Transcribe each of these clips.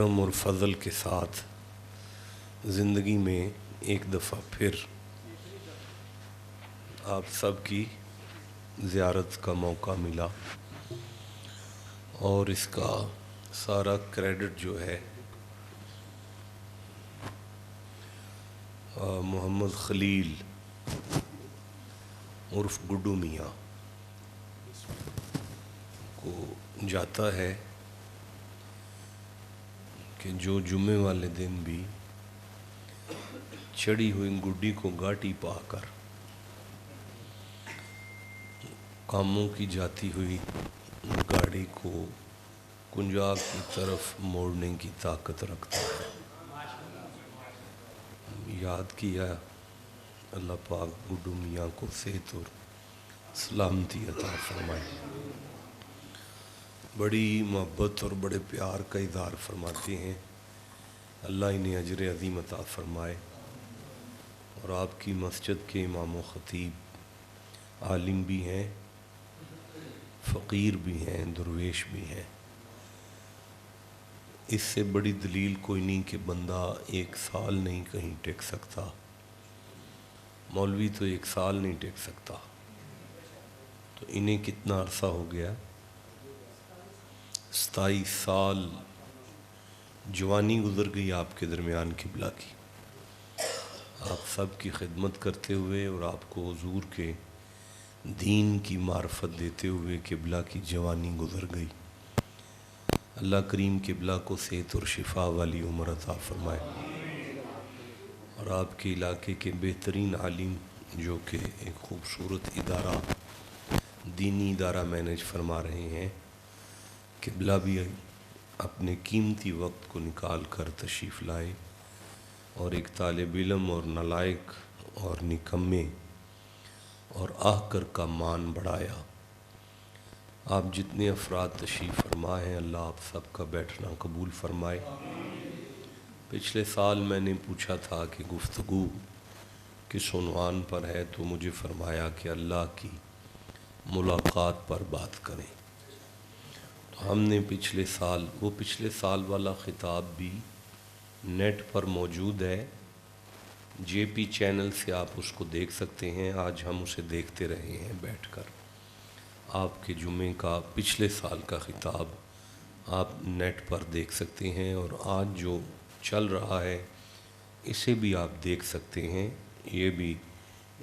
کرم اور فضل کے ساتھ زندگی میں ایک دفعہ پھر آپ سب کی زیارت کا موقع ملا اور اس کا سارا کریڈٹ جو ہے محمد خلیل عرف گڈو میاں کو جاتا ہے کہ جو جمعے والے دن بھی چڑھی ہوئی گڈی کو گاٹی پا کر کاموں کی جاتی ہوئی گاڑی کو کنجاب کی طرف موڑنے کی طاقت رکھتا ہے۔ یاد کیا اللہ پاک گڈو میاں کو صحت اور سلامتی عطا فرمائے۔ بڑی محبت اور بڑے پیار کا اظہار فرماتے ہیں، اللہ انہیں اجر عظیم عطا فرمائے۔ اور آپ کی مسجد کے امام و خطیب عالم بھی ہیں، فقیر بھی ہیں، درویش بھی ہیں۔ اس سے بڑی دلیل کوئی نہیں کہ بندہ ایک سال نہیں کہیں ٹک سکتا، مولوی تو ایک سال نہیں ٹک سکتا، تو انہیں کتنا عرصہ ہو گیا؟ 27 سال جوانی گزر گئی آپ کے درمیان قبلہ کی، آپ سب کی خدمت کرتے ہوئے اور آپ کو حضور کے دین کی معرفت دیتے ہوئے قبلہ کی جوانی گزر گئی۔ اللہ کریم قبلہ کو صحت اور شفا والی عمر عطا فرمائے، اور آپ کے علاقے کے بہترین عالم جو کہ ایک خوبصورت ادارہ، دینی ادارہ مینیج فرما رہے ہیں، قبلہ بھی اپنے قیمتی وقت کو نکال کر تشریف لائے اور ایک طالب علم اور نالائق اور نکمے اور آہکر کا مان بڑھایا۔ آپ جتنے افراد تشریف فرما ہیں، اللہ آپ سب کا بیٹھنا قبول فرمائے۔ پچھلے سال میں نے پوچھا تھا کہ گفتگو کس عنوان پر ہے، تو مجھے فرمایا کہ اللہ کی ملاقات پر بات کریں۔ تو ہم نے پچھلے سال والا خطاب بھی نیٹ پر موجود ہے، جے پی چینل سے آپ اس کو دیکھ سکتے ہیں۔ آج ہم اسے دیکھتے رہے ہیں بیٹھ کر۔ آپ کے جمعے کا پچھلے سال کا خطاب آپ نیٹ پر دیکھ سکتے ہیں، اور آج جو چل رہا ہے اسے بھی آپ دیکھ سکتے ہیں، یہ بھی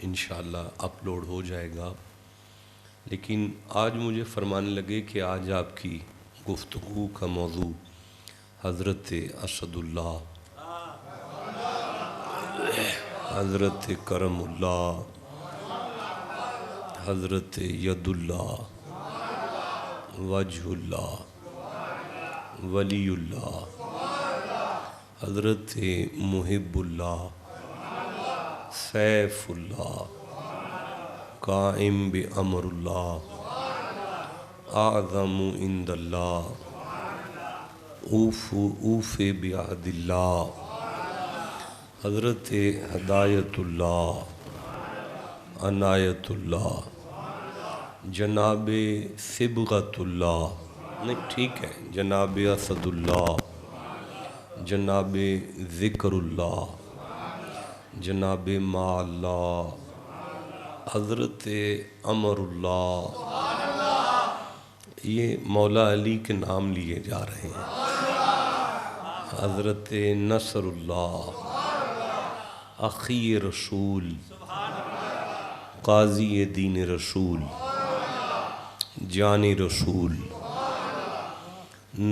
انشاءاللہ اپلوڈ ہو جائے گا۔ لیکن آج مجھے فرمانے لگے کہ آج آپ کی گفتگو کا موضوع حضرت اسد اللہ، حضرت کرم اللہ، حضرت ید اللہ، وجہ اللہ، ولی اللہ، حضرت محب اللہ، سیف اللہ، قائم بامر اللہ، اعظم عند اللہ، اوف بعہد اللہ، حضرت ہدایت اللہ، عنایت اللہ، جناب صبغت اللہ، نہیں ٹھیک ہے، جناب اسد اللہ، جناب ذکر اللہ، جناب ما اللہ، حضرت امر اللہ، یہ مولا علی کے نام لیے جا رہے ہیں۔ حضرت نصر اللہ، اخی رسول، قاضی دین رسول، جان رسول،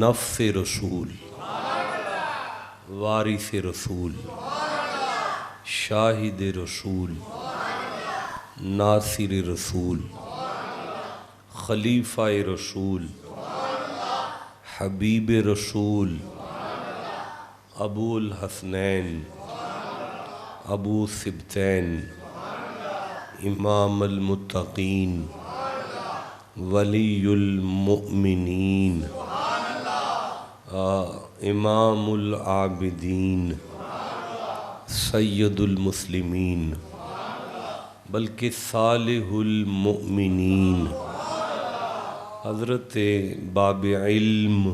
نفس رسول، وارث رسول، شاہد رسول، ناصر رسول، خلیفہ رسول، حبیب رسول، ابو الحسنین، ابو سبتین، امام المتقین، ولی المؤمنین، امام العابدین، سید المسلمین، بلکہ صالح المؤمنین، حضرت باب علم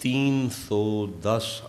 310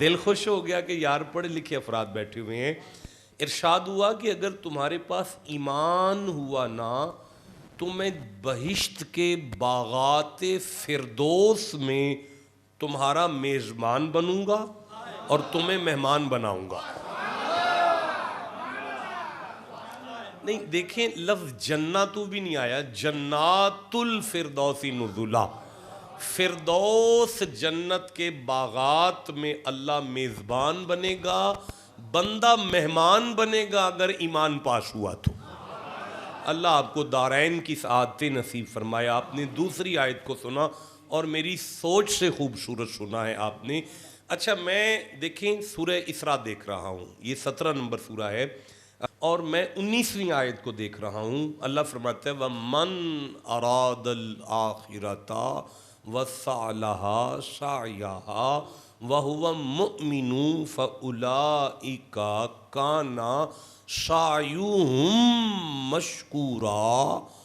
دل خوش ہو گیا کہ یار پڑھے لکھے افراد بیٹھے ہوئے ہیں. ارشاد ہوا کہ اگر تمہارے پاس ایمان ہوا نا تو میں بہشت کے باغات فردوس میں تمہارا میزبان بنوں گا اور تمہیں مہمان بناؤں گا. نہیں دیکھیں لفظ جناتو بھی نہیں آیا, جنات الفردوسی نزلا. فردوس جنت کے باغات میں اللہ میزبان بنے گا, بندہ مہمان بنے گا اگر ایمان پاس ہوا تو. اللہ آپ کو دارین کی سعادتیں نصیب فرمائے. آپ نے دوسری آیت کو سنا اور میری سوچ سے خوبصورت سنا ہے آپ نے. اچھا میں دیکھیں سورہ اسراء دیکھ رہا ہوں, یہ 17 نمبر سورہ ہے اور میں 19ویں آیت کو دیکھ رہا ہوں. اللہ فرماتا ہے وَمَنْ أَرَادَ الْآخِرَةَ وَسَعَ لَهَا سَعْيَهَا وَهُوَ مُؤْمِنٌ فَأُولَئِكَ كَانَ سَعْيُهُمْ مَشْكُورًا.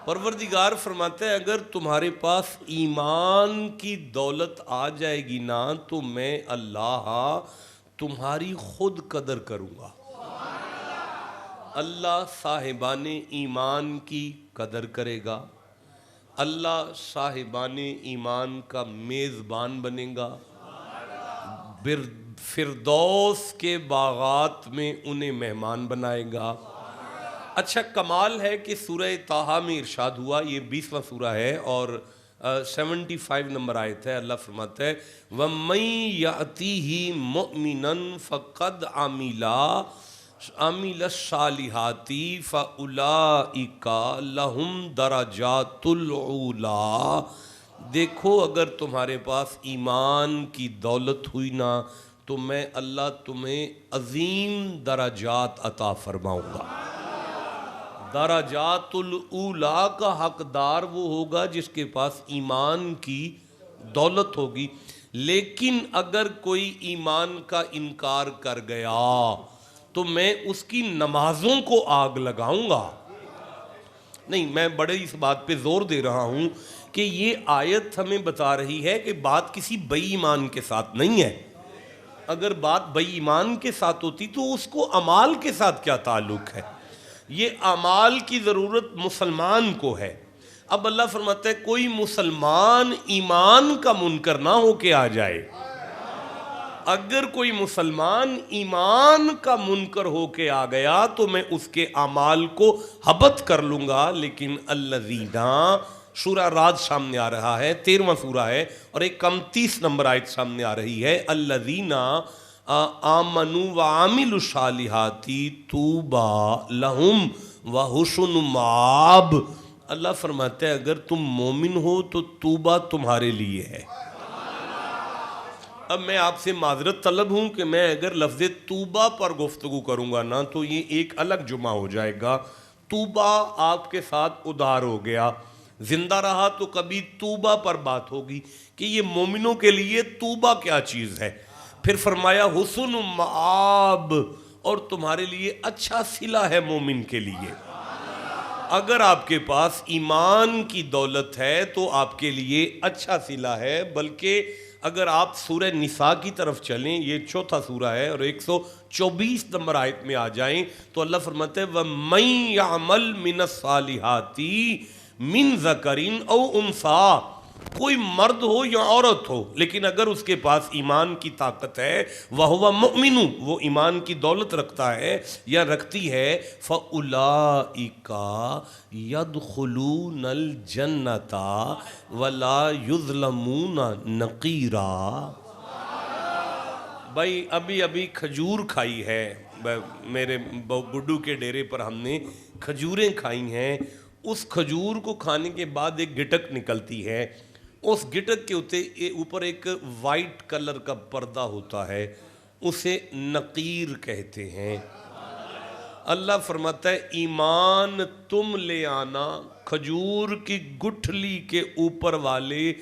پروردگار فرماتا ہے اگر تمہارے پاس ایمان کی دولت آ جائے گی نا تو میں اللہ تمہاری خود قدر کروں گا. اللہ صاحبان ایمان کی قدر کرے گا, اللہ صاحبان ایمان کا میزبان بنے گا, فردوس کے باغات میں انہیں مہمان بنائے گا. اچھا کمال ہے کہ سورہ طٰہٰ میں ارشاد ہوا, یہ 20واں سورہ ہے اور 75 نمبر آیت ہے. اللہ فرماتا ہے وَمَن يَأْتِهِ مُؤْمِنًا فَقَدْ عَمِلَ الصَّالِحَاتِ فَأُولَئِكَ لَهُمْ دَرَجَاتُ الْعُولَىٰ. دیکھو اگر تمہارے پاس ایمان کی دولت ہوئی نا تو میں اللہ تمہیں عظیم درجات عطا فرماؤں گا. درجات الاولیٰ کا حقدار وہ ہوگا جس کے پاس ایمان کی دولت ہوگی. لیکن اگر کوئی ایمان کا انکار کر گیا تو میں اس کی نمازوں کو آگ لگاؤں گا. نہیں میں بڑے اس بات پہ زور دے رہا ہوں کہ یہ آیت ہمیں بتا رہی ہے کہ بات کسی بے ایمان کے ساتھ نہیں ہے. اگر بات بے ایمان کے ساتھ ہوتی تو اس کو اعمال کے ساتھ کیا تعلق ہے. یہ اعمال کی ضرورت مسلمان کو ہے. اب اللہ فرماتا ہے کوئی مسلمان ایمان کا منکر نہ ہو کے آ جائے. اگر کوئی مسلمان ایمان کا منکر ہو کے آ گیا تو میں اس کے اعمال کو حبط کر لوں گا. لیکن الذین, سورہ رعد سامنے آ رہا ہے, 13واں سورہ ہے اور ایک کم 30 نمبر آیت سامنے آ رہی ہے. الذین آمنوا وعملوا الصالحات طوبی لہم وحسن مآب. اللہ فرماتا ہے اگر تم مومن ہو تو طوبیٰ تمہارے لیے ہے. اب میں آپ سے معذرت طلب ہوں کہ میں اگر لفظ طوبیٰ پر گفتگو کروں گا نا تو یہ ایک الگ جمعہ ہو جائے گا. طوبیٰ آپ کے ساتھ ادھار ہو گیا, زندہ رہا تو کبھی طوبیٰ پر بات ہوگی کہ یہ مومنوں کے لیے طوبیٰ کیا چیز ہے. پھر فرمایا حسن مآب, اور تمہارے لیے اچھا صلہ ہے مومن کے لیے. اگر آپ کے پاس ایمان کی دولت ہے تو آپ کے لیے اچھا صلہ ہے. بلکہ اگر آپ سورہ نساء کی طرف چلیں, یہ 4تھا سورہ ہے اور 124 نمبر آیت میں آ جائیں تو اللہ فرماتا ہے وَمَن يَعْمَلْ مِنَ الصَّالِحَاتِ مِن ذَكَرٍ أَوْ أُنثَىٰ, کوئی مرد ہو یا عورت ہو لیکن اگر اس کے پاس ایمان کی طاقت ہے, وَهُوَ مُؤْمِنٌ, وہ ایمان کی دولت رکھتا ہے یا رکھتی ہے, فَأُولَئِكَ يَدْخُلُونَ الْجَنَّةَ وَلَا يُظْلَمُونَ نَقِيرًا. بھائی ابھی کھجور کھائی ہے, میرے گڈو کے ڈیرے پر ہم نے کھجوریں کھائی ہیں. اس کھجور کو کھانے کے بعد ایک گٹک نکلتی ہے, اس گٹک کے اوپر ایک وائٹ کلر کا پردہ ہوتا ہے, اسے نقیر کہتے ہیں. اللہ فرماتا ہے ایمان تم لے آنا, کھجور کی گٹھلی کے اوپر والے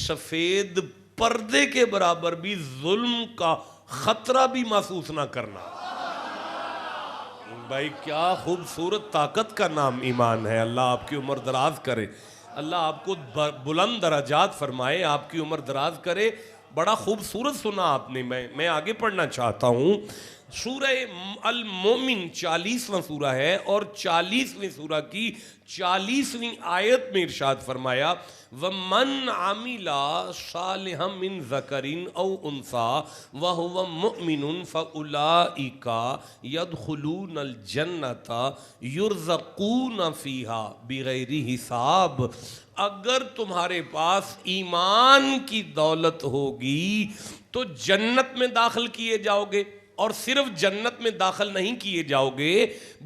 سفید پردے کے برابر بھی ظلم کا خطرہ بھی محسوس نہ کرنا. بھائی کیا خوبصورت طاقت کا نام ایمان ہے. اللہ آپ کی عمر دراز کرے, اللہ آپ کو بلند درجات فرمائے, آپ کی عمر دراز کرے. بڑا خوبصورت سنا آپ نے. میں آگے پڑھنا چاہتا ہوں. سورہ المومن 40واں سورہ ہے اور 40ویں سورہ کی 40ویں آیت میں ارشاد فرمایا وَمَنْ عَمِلَ صَالِحًا مِّن ذَكَرٍ أَوْ أُنثَىٰ وَهُوَ مُؤْمِنٌ فَأُولَٰئِكَ يَدْخُلُونَ الْجَنَّةَ يُرْزَقُونَ فِيهَا بِغَيْرِ حساب. اگر تمہارے پاس ایمان کی دولت ہوگی تو جنت میں داخل کیے جاؤ گے, اور صرف جنت میں داخل نہیں کیے جاؤ گے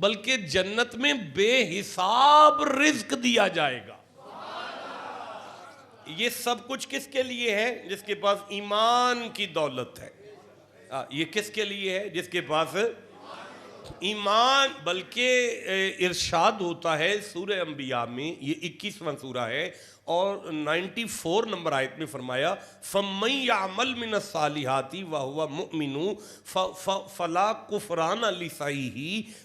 بلکہ جنت میں بے حساب رزق دیا جائے گا. یہ سب کچھ کس کے لیے ہے؟ جس کے پاس ایمان کی دولت ہے. یہ کس کے لیے ہے؟ جس کے پاس ایمان. بلکہ ارشاد ہوتا ہے سورہ انبیاء میں, یہ 21واں سورہ ہے اور 94 نمبر آیت میں فرمایا فَمَن يَعْمَلْ مِنَ الصَّالِحَاتِ وَهُوَ مُؤْمِنٌ فَلَا كُفْرَانَ لِسَعْيِهِ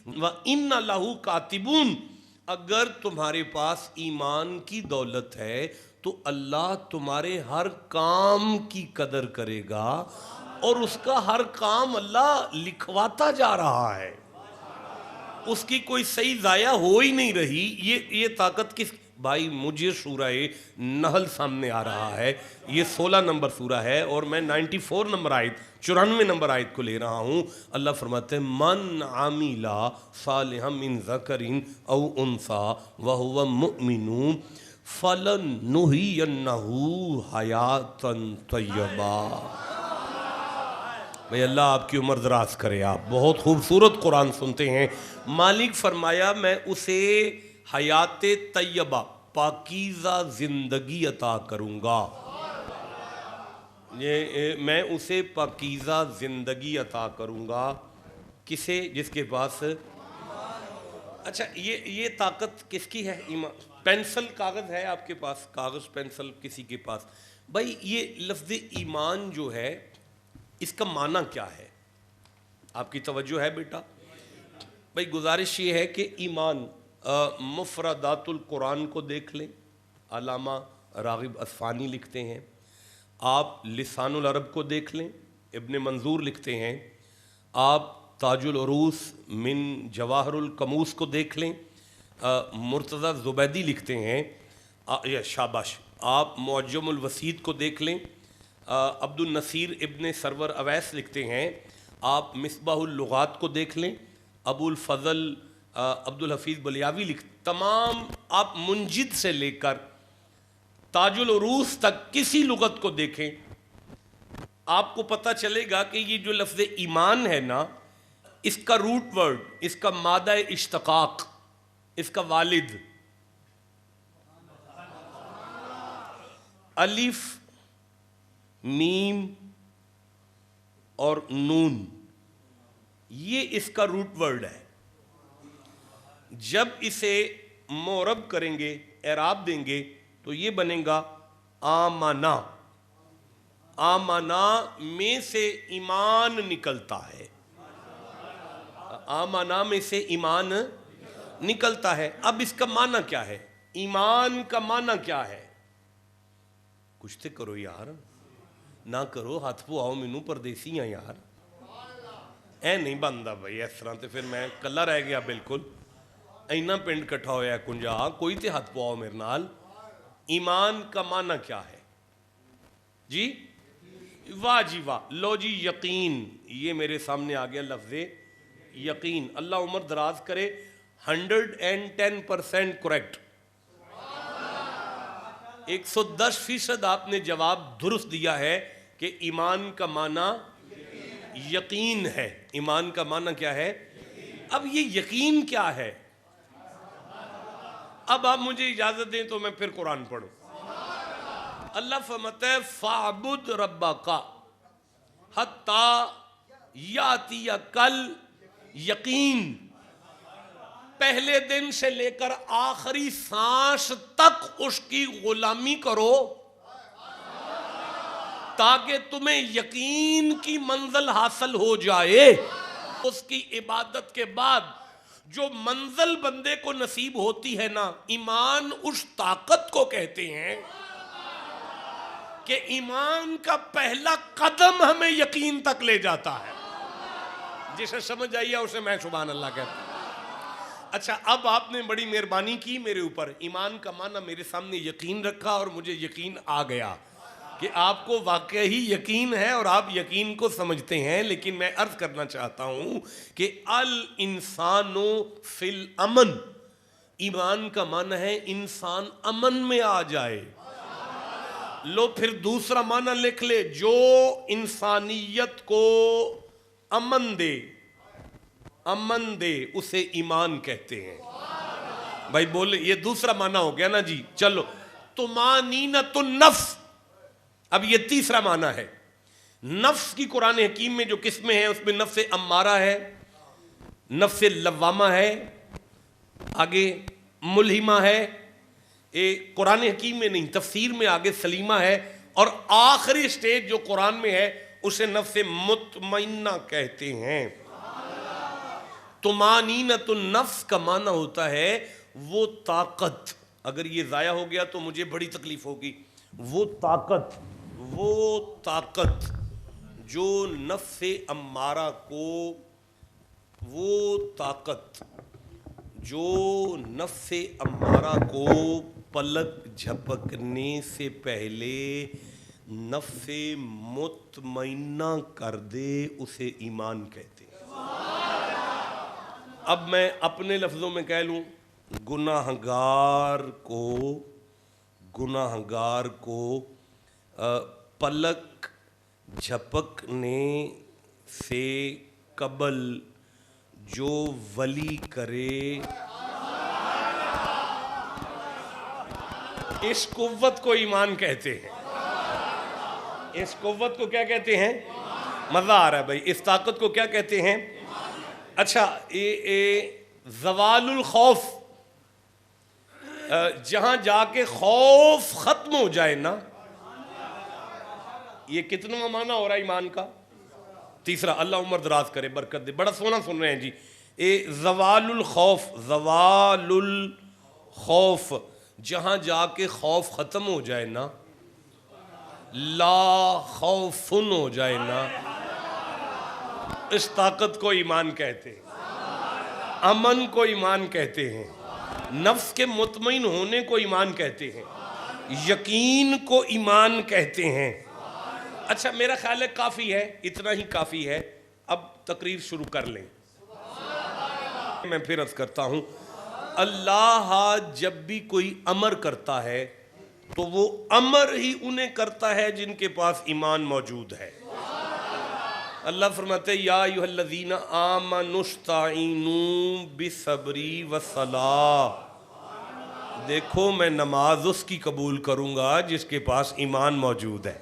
وَإِنَّ لَهُ كَاتِبُونَ. اگر تمہارے پاس ایمان کی دولت ہے تو اللہ تمہارے ہر کام کی قدر کرے گا اور اس کا ہر کام اللہ لکھواتا جا رہا ہے. اس کی کوئی صحیح ضائع ہو ہی نہیں رہی. یہ طاقت کس بھائی؟ مجھے سورہ نحل سامنے آ رہا ہے, یہ 16 نمبر سورہ ہے اور میں 94 نمبر آیت 94 نمبر آیت کو لے رہا ہوں. اللہ فرماتے ہیں من عمل صالحا من ذکر او انثى وهو مؤمن فلنحینہ حیاتا طیبہ. بھئی اللہ آپ کی عمر دراز کرے. آپ بہت خوبصورت قرآن سنتے ہیں. مالک فرمایا میں اسے حیات طیبہ پاکیزہ زندگی عطا کروں گا. میں اسے پاکیزہ زندگی عطا کروں گا. کسے؟ جس کے پاس. اچھا یہ طاقت کس کی ہے؟ ایمان. پینسل کاغذ ہے آپ کے پاس؟ کاغذ پینسل کسی کے پاس؟ بھائی یہ لفظ ایمان جو ہے اس کا معنی کیا ہے؟ آپ کی توجہ ہے بیٹا؟ بھائی گزارش یہ ہے کہ ایمان مفردات القرآن کو دیکھ لیں, علامہ راغب اصفہانی لکھتے ہیں. آپ لسان العرب کو دیکھ لیں, ابن منظور لکھتے ہیں. آپ تاج العروس من جواہر القموس کو دیکھ لیں, مرتضی زبیدی لکھتے ہیں. شاباش. آپ معجم الوسیط کو دیکھ لیں, عبد النصیر ابن سرور اویس لکھتے ہیں. آپ مصباح اللغات کو دیکھ لیں, ابو الفضل عبد الحفیظ بلیاوی تمام آپ منجد سے لے کر تاج العروس تک کسی لغت کو دیکھیں, آپ کو پتہ چلے گا کہ یہ جو لفظ ایمان ہے نا, اس کا روٹ ورڈ, اس کا مادہ اشتقاق, اس کا والد الف میم اور نون, یہ اس کا روٹ ورڈ ہے. جب اسے معرب کریں گے, اعراب دیں گے تو یہ بنے گا آمنا. آمنا میں سے ایمان نکلتا ہے. آمنا میں سے ایمان نکلتا ہے. اب اس کا معنی کیا ہے؟ ایمان کا معنی کیا ہے؟ کچھ تو کرو یار, نہ کرو ہاتھ پو آؤ مینوں پردیسی ہیں یار. اے نہیں بنتا بھائی اس طرح تے پھر میں کلا رہ گیا بالکل. اینا پنڈ کٹھا ہویا کنجا, کوئی تے ہاتھ پو آؤ میرے نال. ایمان کا معنی کیا ہے جی؟ واہ جی واہ. لو جی یقین, یہ میرے سامنے آ گیا لفظ یقین. اللہ عمر دراز کرے. 110% کریکٹ. 110% آپ نے جواب درست دیا ہے کہ ایمان کا معنی یقین ہے. ایمان کا معنی کیا ہے؟ اب یہ یقین کیا ہے؟ اب آپ مجھے اجازت دیں تو میں پھر قرآن پڑھوں. اللہ فرماتا ہے فَاعْبُدْ رَبَّكَ حَتَّى يَأْتِيَكَ الْيَقِينُ. پہلے دن سے لے کر آخری سانس تک اس کی غلامی کرو تاکہ تمہیں یقین کی منزل حاصل ہو جائے. اس کی عبادت کے بعد جو منزل بندے کو نصیب ہوتی ہے نا, ایمان اس طاقت کو کہتے ہیں کہ ایمان کا پہلا قدم ہمیں یقین تک لے جاتا ہے. جسے سمجھ آئیے اسے میں سبحان اللہ کہتا ہوں. اچھا اب آپ نے بڑی مہربانی کی میرے اوپر, ایمان کا معنی میرے سامنے یقین رکھا اور مجھے یقین آ گیا کہ آپ کو واقعی یقین ہے اور آپ یقین کو سمجھتے ہیں. لیکن میں عرض کرنا چاہتا ہوں کہ الانسان فی الامن, ایمان کا معنی ہے انسان امن میں آ جائے. لو پھر دوسرا معنی لکھ لے, جو انسانیت کو امن دے اسے ایمان کہتے ہیں. بھائی بولے یہ دوسرا معنی ہو گیا نا جی. چلو طمانینۃ النفس, اب یہ تیسرا معنی ہے. نفس کی قرآن حکیم میں جو قسمیں ہیں اس میں نفس امارہ ہے, نفس لوامہ ہے, آگے ملہمہ ہے, قرآن حکیم میں نہیں تفسیر میں آگے سلیمہ ہے, اور آخری سٹیج جو قرآن میں ہے اسے نفس مطمئنہ کہتے ہیں. طمانینۃ النفس کا معنی ہوتا ہے وہ طاقت, اگر یہ ضائع ہو گیا تو مجھے بڑی تکلیف ہوگی, وہ طاقت جو نفس امارہ کو, پلک جھپکنے سے پہلے نفس مطمئنہ کر دے اسے ایمان کہتے ہیں. اب میں اپنے لفظوں میں کہہ لوں, گناہگار کو پلک جھپکنے سے قبل جو ولی کرے اس قوت کو ایمان کہتے ہیں. اس قوت کو کیا کہتے ہیں؟ مزہ آ رہا ہے بھائی. اس طاقت کو کیا کہتے ہیں؟ اچھا زوال الخوف, جہاں جا کے خوف ختم ہو جائے نا, یہ کتنا معنی ہو رہا ہے ایمان کا؟ تیسرا. اللہ عمر دراز کرے, برکت دے, بڑا سونا سن رہے ہیں جی. زوال الخوف, جہاں جا کے خوف ختم ہو جائے نا, لا خوفن ہو جائے نا, اس طاقت کو ایمان کہتے ہیں, امن کو ایمان کہتے ہیں, نفس کے مطمئن ہونے کو ایمان کہتے ہیں, یقین کو ایمان کہتے ہیں. اچھا میرا خیال ہے کافی ہے, اتنا ہی کافی ہے. اب تقریر شروع کر لیں. میں پھر عرض کرتا ہوں, اللہ جب بھی کوئی امر کرتا ہے تو وہ امر ہی انہیں کرتا ہے جن کے پاس ایمان موجود ہے. اللہ فرماتے ہیں یا ایھا الذین آمنوا استعینوا بالصبر والصلاۃ. دیکھو میں نماز اس کی قبول کروں گا جس کے پاس ایمان موجود ہے.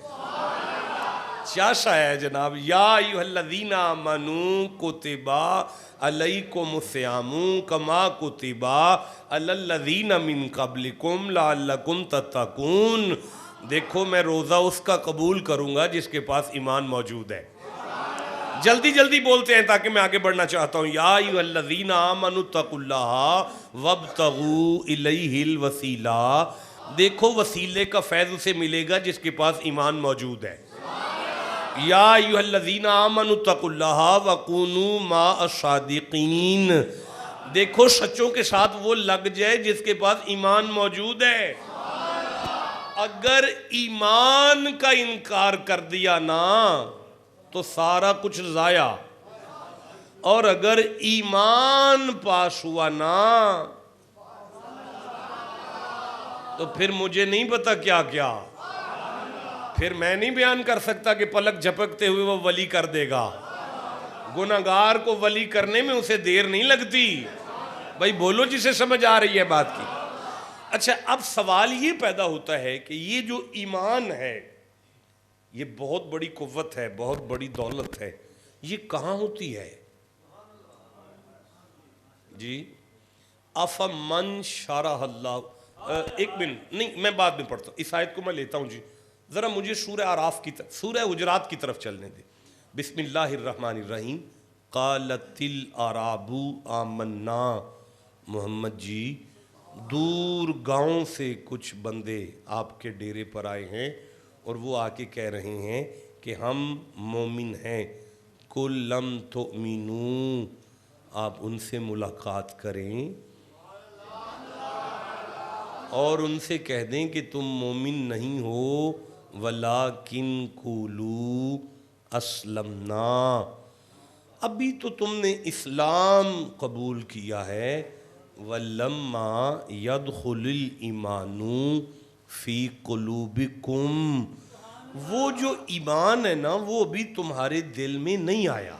کیا ہے جناب؟ یا ایھا الذین آمنوا کتب علیکم الصیام کما کتب علی الذین من قبلکم لعلکم تتقون. دیکھو میں روزہ اس کا قبول کروں گا جس کے پاس ایمان موجود ہے. جلدی جلدی بولتے ہیں تاکہ میں آگے بڑھنا چاہتا ہوں. یا ایھا الذین آمنوا اتقوا اللہ وابتغوا الیہ الوسیلہ. دیکھو وسیلے کا فیض اسے ملے گا جس کے پاس ایمان موجود ہے. یا ایھا الذین آمنوا اتقوا اللہ وکونوا مع الصادقین. دیکھو سچوں کے ساتھ وہ لگ جائے جس کے پاس ایمان موجود ہے. اگر ایمان کا انکار کر دیا نا تو سارا کچھ ضائع, اور اگر ایمان پاس ہوا نا تو پھر مجھے نہیں پتا کیا کیا, پھر میں نہیں بیان کر سکتا کہ پلک جھپکتے ہوئے وہ ولی کر دے گا. گناہگار کو ولی کرنے میں اسے دیر نہیں لگتی. بھائی بولو جسے سمجھ آ رہی ہے بات کی. اچھا اب سوال یہ پیدا ہوتا ہے کہ یہ جو ایمان ہے یہ بہت بڑی قوت ہے, بہت بڑی دولت ہے, یہ کہاں ہوتی ہے جی؟ افمن شرح اللہ, ایک منٹ نہیں میں بعد میں پڑھتا ہوں, اس آیت کو میں لیتا ہوں جی. ذرا مجھے سورہ اعراف کی طرف, سورہ حجرات کی طرف چلنے دیں. بسم اللہ الرحمن الرحیم. قالت الاعراب آمنا. محمد جی دور گاؤں سے کچھ بندے آپ کے ڈیرے پر آئے ہیں, اور وہ آ کے کہہ رہے ہیں کہ ہم مومن ہیں. قُل لَمْ تُؤْمِنُوا، آپ ان سے ملاقات کریں اور ان سے کہہ دیں کہ تم مومن نہیں ہو، وَلَٰكِن قُولُوا أَسْلَمْنَا، ابھی تو تم نے اسلام قبول کیا ہے. وَلَمَّا يَدْخُلِ الْإِيمَانُ فِي قُلُوبِكُمْ، وہ جو ایمان ہے نا وہ ابھی تمہارے دل میں نہیں آیا.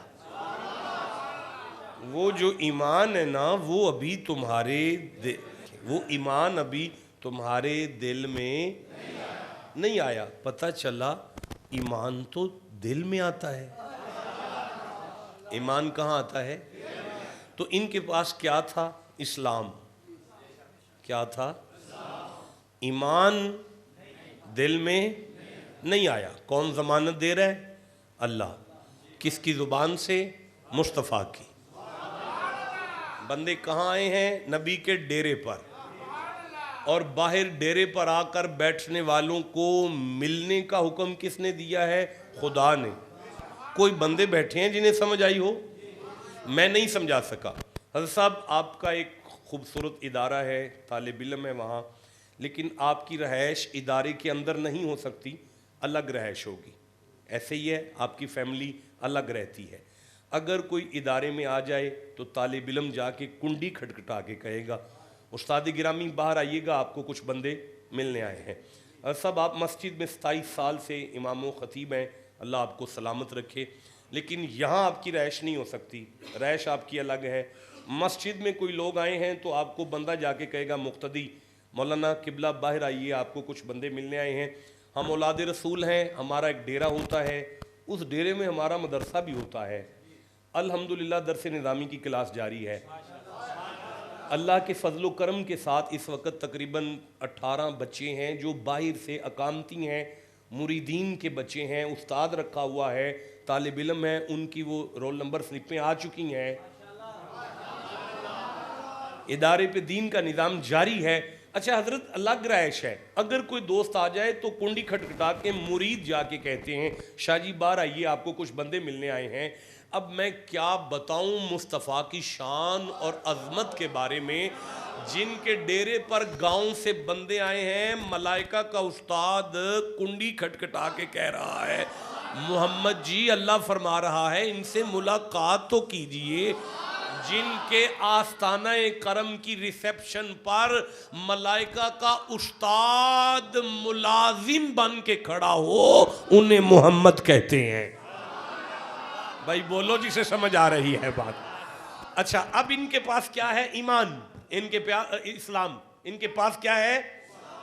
وہ جو ایمان ہے نا وہ ابھی وہ ایمان ابھی تمہارے دل میں نہیں آیا. پتہ چلا ایمان تو دل میں آتا ہے. ایمان کہاں آتا ہے؟ تو ان کے پاس کیا تھا؟ اسلام. کیا تھا؟ ایمان دل میں نہیں آیا. کون ضمانت دے رہا ہے؟ اللہ. کس کی زبان سے؟ مصطفیٰ کی. بندے کہاں آئے ہیں؟ نبی کے ڈیرے پر. اور باہر ڈیرے پر آ کر بیٹھنے والوں کو ملنے کا حکم کس نے دیا ہے؟ خدا نے. کوئی بندے بیٹھے ہیں جنہیں سمجھ آئی ہو؟ میں نہیں سمجھا سکا. حضرت صاحب آپ کا ایک خوبصورت ادارہ ہے، طالب علم ہے وہاں، لیکن آپ کی رہائش ادارے کے اندر نہیں ہو سکتی، الگ رہائش ہوگی. ایسے ہی ہے، آپ کی فیملی الگ رہتی ہے. اگر کوئی ادارے میں آ جائے تو طالب علم جا کے کنڈی کھٹکھٹا کے کہے گا استاد گرامی باہر آئیے گا، آپ کو کچھ بندے ملنے آئے ہیں. سب آپ مسجد میں 27 سال سے امام و خطیب ہیں، اللہ آپ کو سلامت رکھے، لیکن یہاں آپ کی رہائش نہیں ہو سکتی، رہائش آپ کی الگ ہے. مسجد میں کوئی لوگ آئے ہیں تو آپ کو بندہ جا کے کہے گا مقتدی مولانا قبلہ باہر آئیے، آپ کو کچھ بندے ملنے آئے ہیں. ہم اولاد رسول ہیں، ہمارا ایک ڈیرہ ہوتا ہے، اس ڈیرے میں ہمارا مدرسہ بھی ہوتا ہے. الحمدللہ درس نظامی کی کلاس جاری ہے. اللہ کے فضل و کرم کے ساتھ اس وقت تقریباً 18 بچے ہیں جو باہر سے اقامتی ہیں، مریدین کے بچے ہیں، استاد رکھا ہوا ہے، طالب علم ہیں، ان کی وہ رول نمبر سلپیں آ چکی ہیں. ادارے پہ دین کا نظام جاری ہے. اچھا حضرت الگ رہائش ہے. اگر کوئی دوست آ جائے تو کنڈی کھٹکھٹا کے مرید جا کے کہتے ہیں شاہ جی باہر آئیے، آپ کو کچھ بندے ملنے آئے ہیں. اب میں کیا بتاؤں مصطفیٰ کی شان اور عظمت کے بارے میں، جن کے ڈیرے پر گاؤں سے بندے آئے ہیں، ملائکہ کا استاد کنڈی کھٹکھٹا کے کہہ رہا ہے محمد جی اللہ فرما رہا ہے ان سے ملاقات تو کیجئے. جن کے آستانہ کرم کی ریسیپشن پر ملائکہ کا استاد ملازم بن کے کھڑا ہو، انہیں محمد کہتے ہیں. بھائی بولو جسے سمجھ آ رہی ہے بات. اچھا اب ان کے پاس کیا ہے؟ ایمان. ان کے پاس اسلام. ان کے پاس کیا ہے؟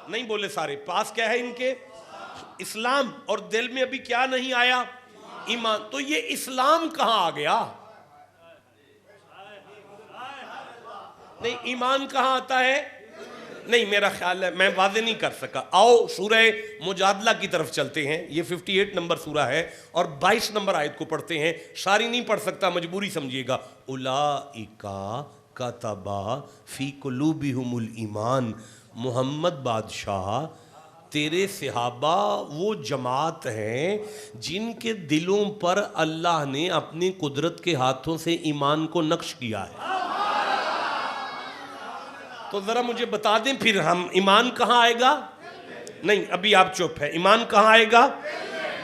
نہیں بولے سارے. پاس کیا ہے ان کے؟ اسلام. اور دل میں ابھی کیا نہیں آیا؟ ایمان. تو یہ اسلام کہاں آ گیا؟ نہیں ایمان کہاں آتا ہے؟ نہیں میرا خیال ہے میں واضح نہیں کر سکا. آؤ سورہ مجادلہ کی طرف چلتے ہیں. یہ 58 نمبر سورہ ہے اور 22 نمبر آیت کو پڑھتے ہیں. ساری نہیں پڑھ سکتا، مجبوری سمجھیے گا. اولئک کتب فی قلوبہم الایمان. محمد بادشاہ تیرے صحابہ وہ جماعت ہیں جن کے دلوں پر اللہ نے اپنی قدرت کے ہاتھوں سے ایمان کو نقش کیا ہے. تو ذرا مجھے بتا دیں پھر ہم ایمان کہاں آئے گا؟ نہیں ابھی آپ چپ ہے. ایمان کہاں آئے گا؟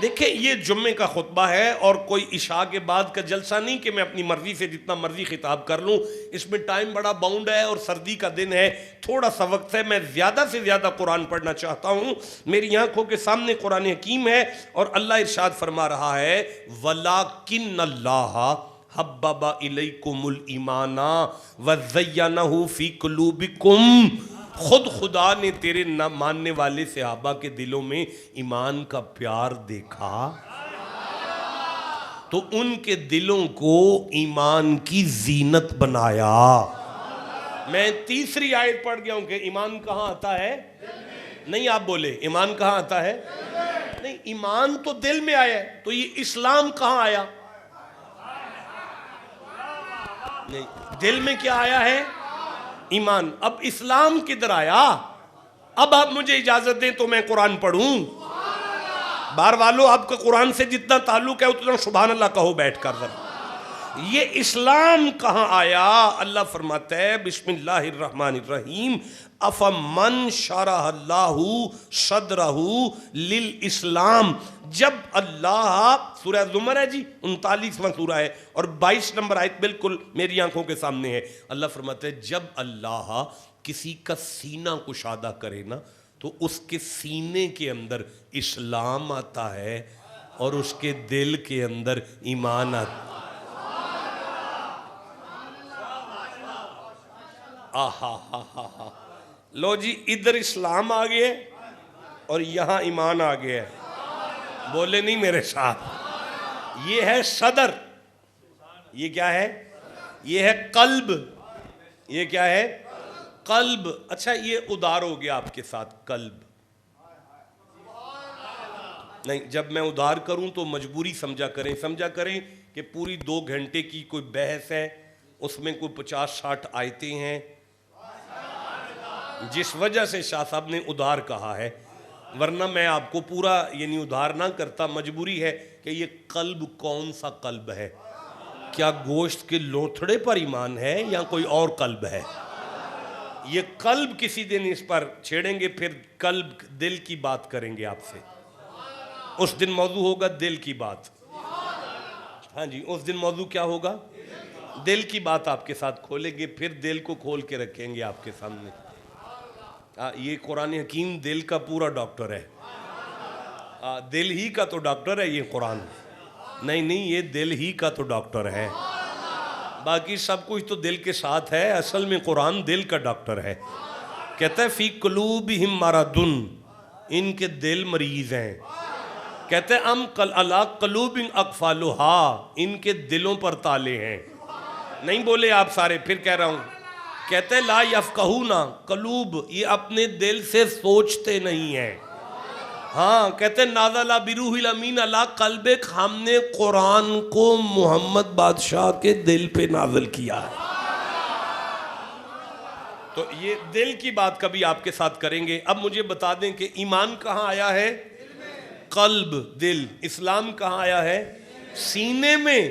دیکھیں یہ جمعے کا خطبہ ہے اور کوئی عشاء کے بعد کا جلسہ نہیں کہ میں اپنی مرضی سے جتنا مرضی خطاب کر لوں. اس میں ٹائم بڑا باؤنڈ ہے اور سردی کا دن ہے، تھوڑا سا وقت ہے. میں زیادہ سے زیادہ قرآن پڑھنا چاہتا ہوں. میری آنکھوں کے سامنے قرآن حکیم ہے اور اللہ ارشاد فرما رہا ہے وَلَٰكِنَّ اللَّهَ حبب الیکم الایمان وزینہ فی قلوبکم. خود خدا نے تیرے نہ ماننے والے صحابہ کے دلوں میں ایمان کا پیار دیکھا تو ان کے دلوں کو ایمان کی زینت بنایا. میں تیسری آیت پڑھ گیا ہوں کہ ایمان کہاں آتا ہے؟ نہیں آپ بولے ایمان کہاں آتا ہے؟ نہیں ایمان تو دل میں آیا ہے. تو یہ اسلام کہاں آیا؟ نہیں دل میں کیا آیا ہے؟ ایمان. اب اسلام کدھر آیا؟ اب آپ مجھے اجازت دیں تو میں قرآن پڑھوں. باہر والوں آپ کا قرآن سے جتنا تعلق ہے اتنا سبحان اللہ کہو بیٹھ کر ذرا. یہ اسلام کہاں آیا؟ اللہ فرماتا ہے بسم اللہ الرحمن الرحیم افمن شرح اللہ صدرہ للاسلام. جب اللہ، سورہ زمر ہے جی 39واں سورہ ہے اور 22 نمبر آیت بالکل میری آنکھوں کے سامنے ہے. اللہ فرماتا ہے جب اللہ کسی کا سینہ کشادہ کرے نا تو اس کے سینے کے اندر اسلام آتا ہے اور اس کے دل کے اندر ایمان آتا ہے. آہا لو جی ادھر اسلام آ گیا اور یہاں ایمان آ گیا ہے. بولے نہیں میرے ساتھ. یہ ہے صدر، یہ کیا ہے؟ یہ ہے قلب. یہ کیا ہے؟ قلب. اچھا یہ ادار ہو گیا آپ کے ساتھ قلب. نہیں، جب میں ادار کروں تو مجبوری سمجھا کریں کہ پوری 2 گھنٹے کی کوئی بحث ہے، اس میں کوئی 50-60 آیتیں ہیں جس وجہ سے شاہ صاحب نے ادار کہا ہے، ورنہ میں آپ کو پورا یعنی ادار نہ کرتا. مجبوری ہے کہ یہ قلب کون سا قلب ہے؟ کیا گوشت کے لوتھڑے پر ایمان ہے یا کوئی اور قلب ہے؟ یہ قلب کسی دن اس پر چھیڑیں گے، پھر قلب دل کی بات کریں گے آپ سے. اس دن موضوع ہوگا دل کی بات. ہاں جی، اس دن موضوع کیا ہوگا؟ دل کی بات آپ کے ساتھ کھولیں گے، پھر دل کو کھول کے رکھیں گے آپ کے سامنے. یہ قرآن حکیم دل کا پورا ڈاکٹر ہے. دل ہی کا تو ڈاکٹر ہے یہ قرآن. نہیں یہ دل ہی کا تو ڈاکٹر ہے، باقی سب کچھ تو دل کے ساتھ ہے. اصل میں قرآن دل کا ڈاکٹر ہے. کہتا ہے فی قلوبہم مرض، ان کے دل مریض ہیں. کہتے ہیں ام علی قلوب اقفالھا، ان کے دلوں پر تالے ہیں. نہیں بولے آپ سارے، پھر کہہ رہا ہوں. کہتے ہیں لا یفقہون، قلوب یہ اپنے دل سے سوچتے نہیں ہیں. ہاں کہتے ہیں نازل بروح الامین علی قلبک، ہم نے قرآن کو محمد بادشاہ کے دل پہ نازل کیا ہے. تو یہ دل کی بات کبھی آپ کے ساتھ کریں گے. اب مجھے بتا دیں کہ ایمان کہاں آیا ہے؟ قلب، دل. اسلام کہاں آیا ہے؟ سینے میں.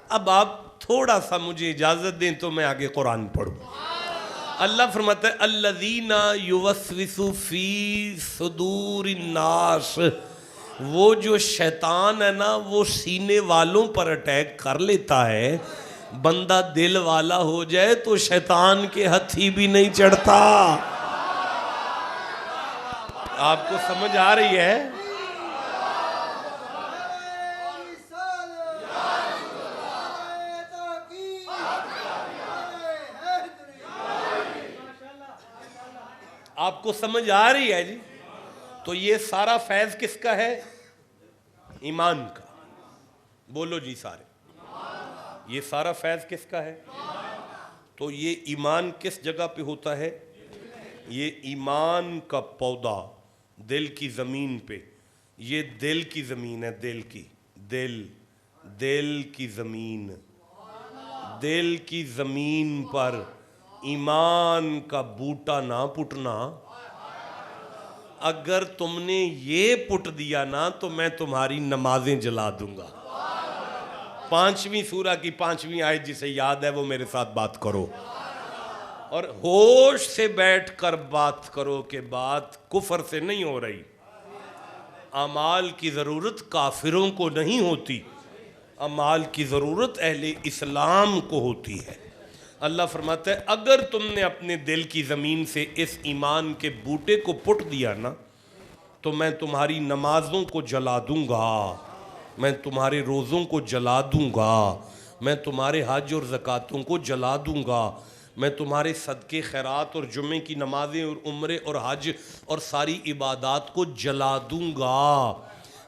اب آپ تھوڑا سا مجھے اجازت دیں تو میں آگے قرآن پڑھوں. اللہ فرماتا ہے الذین یوسوس فی صدور الناس، وہ جو شیطان ہے نا وہ سینے والوں پر اٹیک کر لیتا ہے. بندہ دل والا ہو جائے تو شیطان کے ہتھی بھی نہیں چڑھتا. آپ کو سمجھ آ رہی ہے؟ آپ کو سمجھ آ رہی ہے جی؟ تو یہ سارا فیض کس کا ہے؟ ایمان کا. بولو جی سارے، یہ سارا فیض کس کا ہے؟ تو یہ ایمان کس جگہ پہ ہوتا ہے؟ یہ ایمان کا پودا دل کی زمین پہ. یہ دل کی زمین ہے، دل کی، دل کی زمین. دل کی زمین پر ایمان کا بوٹا نہ پٹنا. اگر تم نے یہ پٹ دیا نا تو میں تمہاری نمازیں جلا دوں گا. 5ویں سورہ کی 5ویں آیت جسے یاد ہے وہ میرے ساتھ بات کرو اور ہوش سے بیٹھ کر بات کرو کہ بات کفر سے نہیں ہو رہی. اعمال کی ضرورت کافروں کو نہیں ہوتی، اعمال کی ضرورت اہل اسلام کو ہوتی ہے. اللہ فرماتا ہے اگر تم نے اپنے دل کی زمین سے اس ایمان کے بوٹے کو پٹ دیا نا تو میں تمہاری نمازوں کو جلا دوں گا، میں تمہارے روزوں کو جلا دوں گا، میں تمہارے حج اور زکاتوں کو جلا دوں گا، میں تمہارے صدقے خیرات اور جمعے کی نمازیں اور عمرے اور حج اور ساری عبادات کو جلا دوں گا.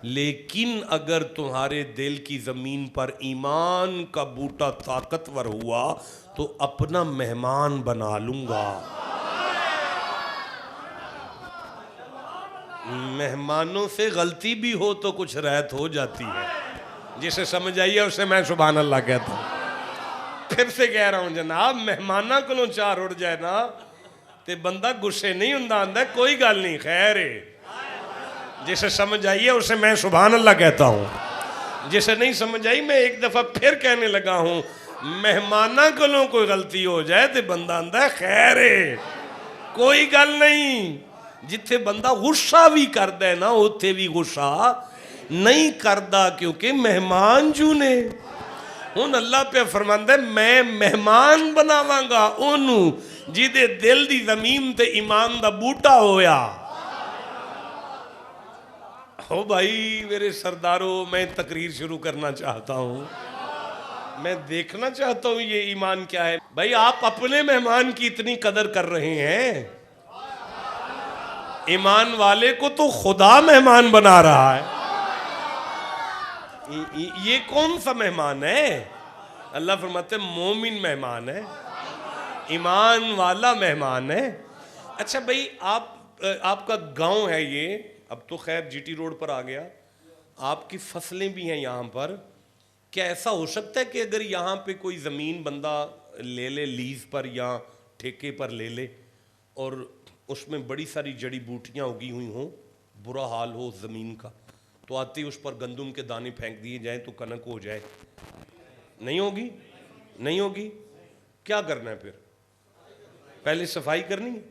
لیکن اگر تمہارے دل کی زمین پر ایمان کا بوٹا طاقتور ہوا تو اپنا مہمان بنا لوں گا. مہمانوں سے غلطی بھی ہو تو کچھ رعایت ہو جاتی ہے، جسے سمجھ آئیے اسے میں سبحان اللہ کہتا ہوں. پھر سے کہہ رہا ہوں جناب، مہمانہ کو چار اڑ جائے نا تے بندہ گسے نہیں ہوں آندا کوئی گل نہیں خیر ہے. جسے سمجھ آئیے اسے میں سبحان اللہ کہتا ہوں، جسے نہیں سمجھ آئی میں ایک دفعہ پھر کہنے لگا ہوں، مہمانہ کلوں کوئی غلطی ہو جائے تو بندہ اندہ خیر ہے، کوئی گل نہیں، جتھے بندہ غصہ بھی کر دے نا اتھے بھی غصہ نہیں کردہ، کیونکہ مہمان جو نے ہن اللہ پہ فرماندہ ہے میں مہمان بناواں گا انہوں جیدے دل دی زمین تے ایمان دا بوٹا ہویا۔ ہو بھائی میرے سرداروں، میں تقریر شروع کرنا چاہتا ہوں، میں دیکھنا چاہتا ہوں یہ ایمان کیا ہے۔ بھائی آپ اپنے مہمان کی اتنی قدر کر رہے ہیں، ایمان والے کو تو خدا مہمان بنا رہا ہے۔ یہ کون سا مہمان ہے؟ اللہ فرماتے ہیں مومن مہمان ہے، ایمان والا مہمان ہے۔ اچھا بھائی آپ کا گاؤں ہے یہ، اب تو خیر جی ٹی روڈ پر آ گیا، آپ کی فصلیں بھی ہیں یہاں پر، کیا ایسا ہو سکتا ہے کہ اگر یہاں پہ کوئی زمین بندہ لے لے لیز پر یا ٹھیکے پر لے لے اور اس میں بڑی ساری جڑی بوٹیاں اگی ہوئی ہوں، برا حال ہو زمین کا، تو آتے ہی اس پر گندم کے دانے پھینک دیے جائیں تو کنک ہو جائے؟ نہیں ہوگی؟ نہیں ہوگی؟ کیا کرنا ہے پھر؟ پہلے صفائی کرنی ہے؟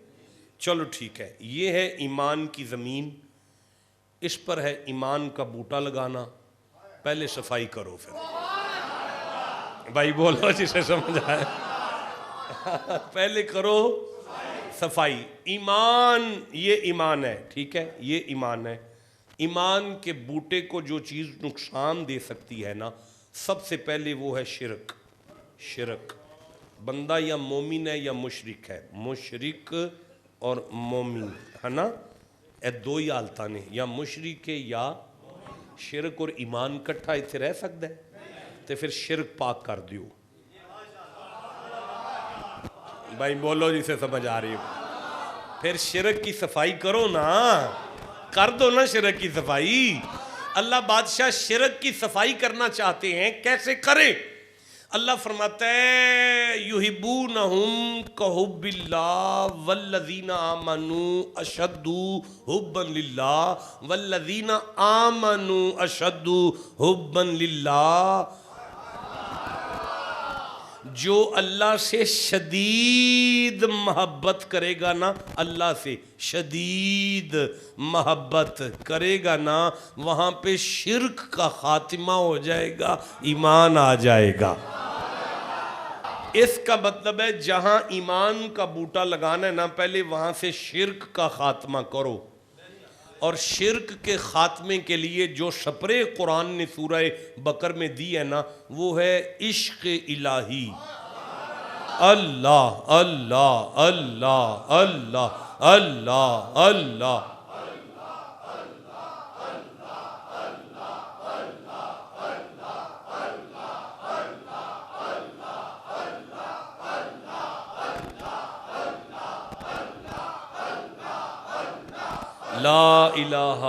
چلو ٹھیک ہے، یہ ہے ایمان کی زمین، اس پر ہے ایمان کا بوٹا لگانا، پہلے صفائی کرو پھر بھائی بولو جسے سمجھ آئے پہلے کرو صفائی۔ ایمان، یہ ایمان ہے، ٹھیک ہے، یہ ایمان ہے۔ ایمان کے بوٹے کو جو چیز نقصان دے سکتی ہے نا، سب سے پہلے وہ ہے شرک۔ شرک، بندہ یا مومن ہے یا مشرک ہے، مشرک اور مومن ہے نا، اے دو ہی حالتاں نے، یا مشرک ہے یا شرک اور ایمان کٹھا اتھے رہ سکتا ہے، تو پھر شرک پاک کر دیو۔ بھائی بولو جسے سمجھ آ رہی ہو، پھر شرک کی صفائی کرو نا، کر دو نا شرک کی صفائی۔ اللہ بادشاہ شرک کی صفائی کرنا چاہتے ہیں، کیسے کریں؟ اللہ فرماتا ہے یحبونہم کحب اللہ والذین آمنوا اشد حبا للہ والذین آمنوا اشد حبا للہ۔ جو اللہ سے شدید محبت کرے گا نا، اللہ سے شدید محبت کرے گا نا، وہاں پہ شرک کا خاتمہ ہو جائے گا، ایمان آ جائے گا۔ اس کا مطلب ہے جہاں ایمان کا بوٹا لگانا ہے نا، پہلے وہاں سے شرک کا خاتمہ کرو، اور شرک کے خاتمے کے لیے جو سپرے قرآن نے سورہ بقر میں دی ہے نا، وہ ہے عشق الہی۔ اللہ اللہ اللہ اللہ اللہ اللہ، لا الہ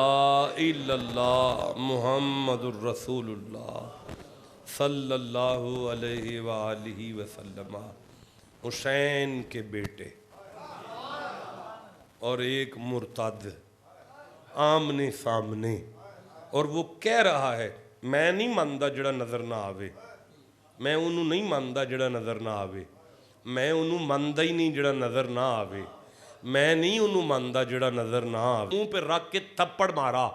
الا اللہ محمد الرسول اللہ صلی اللہ علیہ وآلہ وسلم۔ حسین کے بیٹے اور ایک مرتد آمنے سامنے، اور وہ کہہ رہا ہے میں نہیں ماندا جڑا نظر نہ آوے، میں انہوں نہیں ماندا جڑا نظر نہ آوے، میں انہوں ماندا ہی نہیں جڑا نظر نہ آوے، میں نہیں انہوں ماندا جڑا نظر نہ آوے۔ منہ پہ رکھ کے تھپڑ مارا،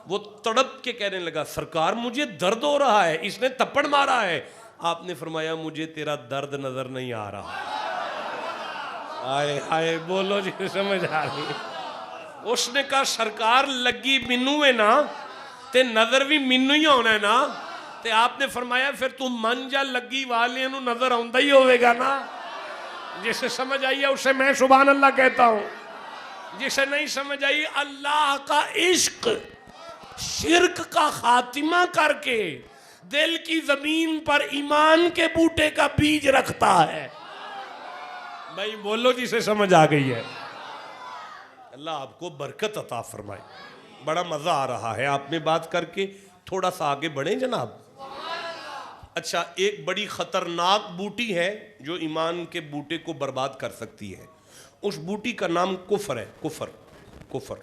وہ تڑپ کے کہنے لگا سرکار مجھے درد ہو رہا ہے، اس نے تھپڑ مارا ہے۔ آپ نے فرمایا مجھے تیرا درد نظر نہیں آ رہا۔ آئے آئے بولو جی سمجھ آ رہی ہے۔ اس نے کہا سرکار لگی مینوں ہے نا تے نظر بھی مینوں ہی ہونا ہے نا، تے آپ نے فرمایا پھر تو من جا لگی والے نو نظر آندا ہی ہوئے گا نا۔ جسے سمجھ آئی ہے اسے میں سبحان اللہ کہتا ہوں، جسے نہیں سمجھ آئی اللہ کا عشق شرک کا خاتمہ کر کے دل کی زمین پر ایمان کے بوٹے کا بیج رکھتا ہے۔ بھائی بولو جسے سمجھ آ گئی ہے۔ اللہ آپ کو برکت عطا فرمائے۔ بڑا مزہ آ رہا ہے آپ میں بات کر کے، تھوڑا سا آگے بڑھیں جناب۔ اچھا، ایک بڑی خطرناک بوٹی ہے جو ایمان کے بوٹے کو برباد کر سکتی ہے، اس بوٹی کا نام کفر ہے۔ کفر، کفر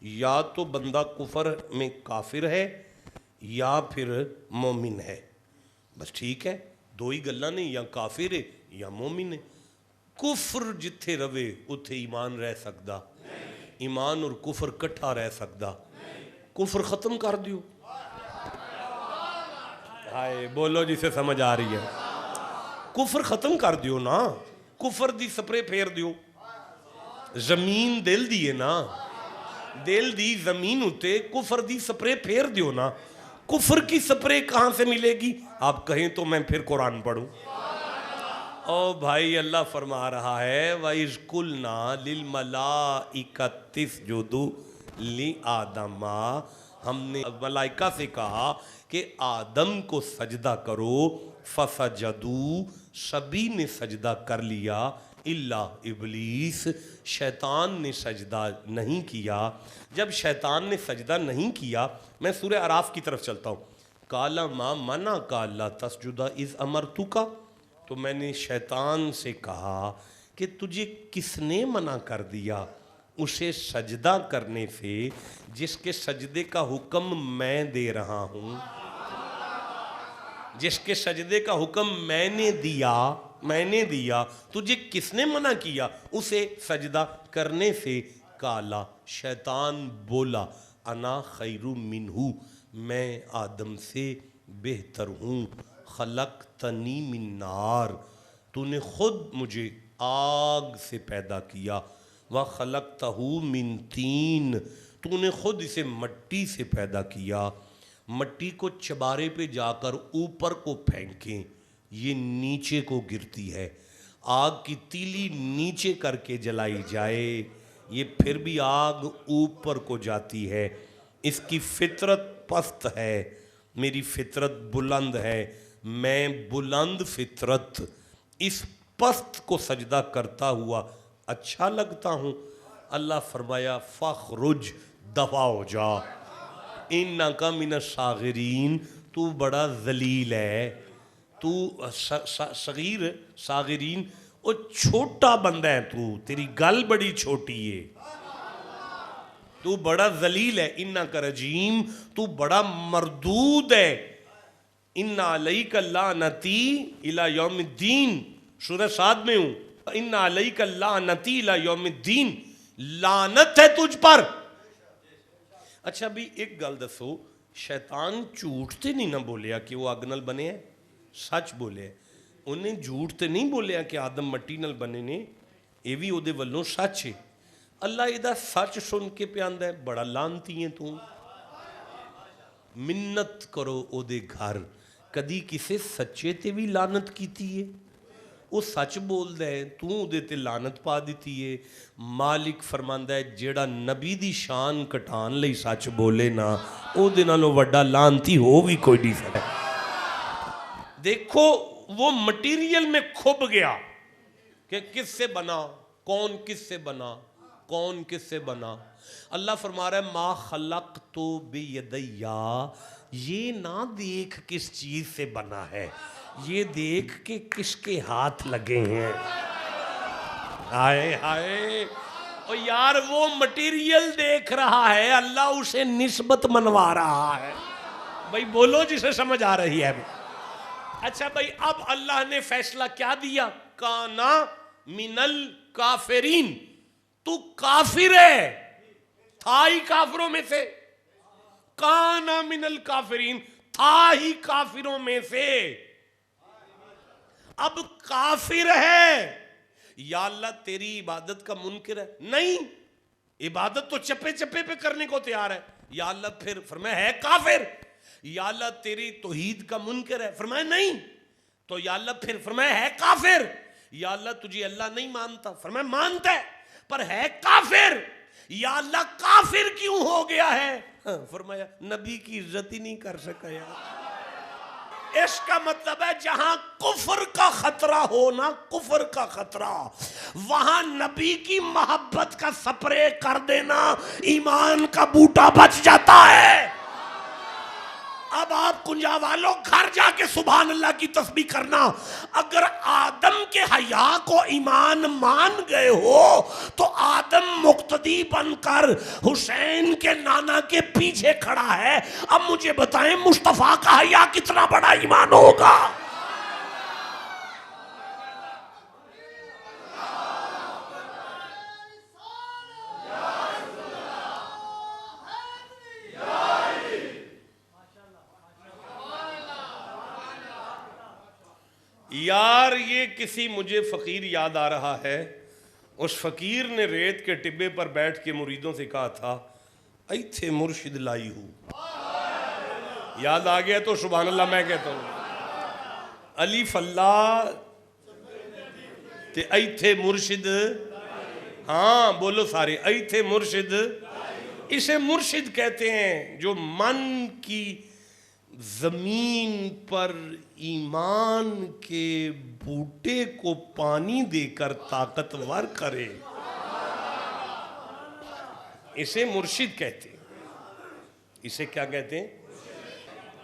یا تو بندہ کفر میں کافر ہے یا پھر مومن ہے، بس ٹھیک ہے، دو ہی گلاں نے، یا کافر ہے یا مومن ہے۔ کفر جتھے روے اتھے ایمان رہ سکدا، ایمان اور کفر کٹھا رہ سکدا، کفر ختم کر دیو، ہائے بولو جسے سمجھ آ رہی ہے، کفر ختم کر دیو نا، کفر دی سپرے پھیر دیو، زمین دل دیے نا، دل دی زمین ہوتے کفر دی سپرے پھیر دیو نا۔ کفر کی سپرے کہاں سے ملے گی؟ آپ کہیں تو میں پھر قرآن پڑھوں۔ او بھائی اللہ فرما رہا ہے وَإِذْ قُلْنَا لِلْمَلَائِكَةِ اسْجُدُوا لِآدَمَ، ہم نے ملائکہ سے کہا کہ آدم کو سجدہ کرو، فَسَجَدُوا، سبھی نے سجدہ کر لیا، الا ابلیس، شیطان نے سجدہ نہیں کیا۔ جب شیطان نے سجدہ نہیں کیا، میں سورہ اعراف کی طرف چلتا ہوں، قَالَ مَا مَنَعَكَ أَلَّا تَسْجُدَ إِذْ أَمَرْتُكَ، تو میں نے شیطان سے کہا کہ تجھے کس نے منع کر دیا اسے سجدہ کرنے سے جس کے سجدے کا حکم میں دے رہا ہوں، جس کے سجدے کا حکم میں نے دیا، تجھے کس نے منع کیا اسے سجدہ کرنے سے؟ کالا، شیطان بولا، انا خیر منہ، میں آدم سے بہتر ہوں، خلقتنی من نار، تو نے خود مجھے آگ سے پیدا کیا، وخلقتہ من طین، تو نے خود اسے مٹی سے پیدا کیا۔ مٹی کو چبارے پہ جا کر اوپر کو پھینکیں، یہ نیچے کو گرتی ہے، آگ کی تیلی نیچے کر کے جلائی جائے، یہ پھر بھی آگ اوپر کو جاتی ہے۔ اس کی فطرت پست ہے، میری فطرت بلند ہے، میں بلند فطرت اس پست کو سجدہ کرتا ہوا اچھا لگتا ہوں۔ اللہ فرمایا فخرج، دفع ہو جا، انکا من الصاغرین، تو بڑا ذلیل ہے، تو صاغرین، او چھوٹا بندہ ہے، تو تیری گل بڑی چھوٹی ہے، تو بڑا ذلیل ہے، انکا رجیم، تو بڑا مردود ہے، ان علیک لعنتی الی یوم الدین، سورہ صاد میں ہوں، ان علیک لعنتی الی یوم الدین، لعنت ہے تجھ پر۔ اچھا بھی ایک گل دسو، شیطان جھوٹ تے نہیں نہ بولیا کہ وہ اگ نال بنے ہیں، سچ بولے، انہیں جھوٹ تے نہیں بولیا کہ آدم مٹی نال بنے نے، یہ بھی او دے ولوں سچ ہے۔ اللہ ایدہ سچ سن کے پیاندہ ہے بڑا لانتی ہیں تو، منت کرو او دے گھر، کدی کسے سچے تے بھی لانت کیتی ہے، وہ سچ بول دے تو او دے تے لانت پا دیتی ہے۔ مالک فرماندہ ہے جیڑا نبی دی شان کٹان لئی سچ بولے نا، او دے نالوں وڈا لانتی ہو بھی کوئی نہیں سکتا۔ دیکھو وہ مٹیریل میں کھب گیا کہ کس سے بنا، کون کس سے بنا، کون کس سے بنا۔ اللہ فرما رہا ہے ما خلقت بیدیا، یہ نہ دیکھ کس چیز سے بنا ہے، یہ دیکھ کہ کس کے ہاتھ لگے ہیں۔ ہائے ہائے، اور یار وہ مٹیریل دیکھ رہا ہے، اللہ اسے نسبت منوا رہا ہے۔ بھائی بولو جسے سمجھ آ رہی ہے۔ اچھا بھائی اب اللہ نے فیصلہ کیا دیا؟ کانا من الکافرین، تو کافر ہے، تھا ہی کافروں میں سے، کانا من الکافرین، تھا ہی کافروں میں سے، اب کافر ہے۔ یا اللہ تیری عبادت کا منکر ہے؟ نہیں، عبادت تو چپے چپے پہ کرنے کو تیار ہے۔ یا اللہ پھر فرمایا ہے کافر۔ یا اللہ تیری توحید کا منکر ہے؟ فرمایا نہیں، تو یا اللہ پھر فرمایا ہے کافر۔ یا اللہ تجھے اللہ نہیں مانتا؟ فرمایا مانتا ہے پر ہے کافر۔ یا اللہ کافر کیوں ہو گیا ہے؟ فرمایا نبی کی عزت ہی نہیں کر سکا یار۔ اس کا مطلب ہے جہاں کفر کا خطرہ ہو نا، کفر کا خطرہ، وہاں نبی کی محبت کا سپرے کر دینا، ایمان کا بوٹا بچ جاتا ہے۔ اب آپ کنجا والوں گھر جا کے سبحان اللہ کی تسبیح کرنا، اگر آدم کے حیا کو ایمان مان گئے ہو تو آدم مقتدی بن کر حسین کے نانا کے پیچھے کھڑا ہے. اب مجھے بتائیں مصطفیٰ کا حیا کتنا بڑا ایمان ہوگا؟ یار یہ کسی مجھے فقیر یاد آ رہا ہے. اس فقیر نے ریت کے ٹبے پر بیٹھ کے مریدوں سے کہا تھا ایتھے مرشد لائی ہوں. یاد آ گیا تو سبحان اللہ میں کہتا ہوں. الف اللہ تے ایتھے مرشد. ہاں بولو سارے, ایتھے مرشد. اسے مرشد کہتے ہیں جو من کی زمین پر ایمان کے بوٹے کو پانی دے کر طاقتور کرے. اسے مرشد کہتے ہیں. اسے کیا کہتے ہیں؟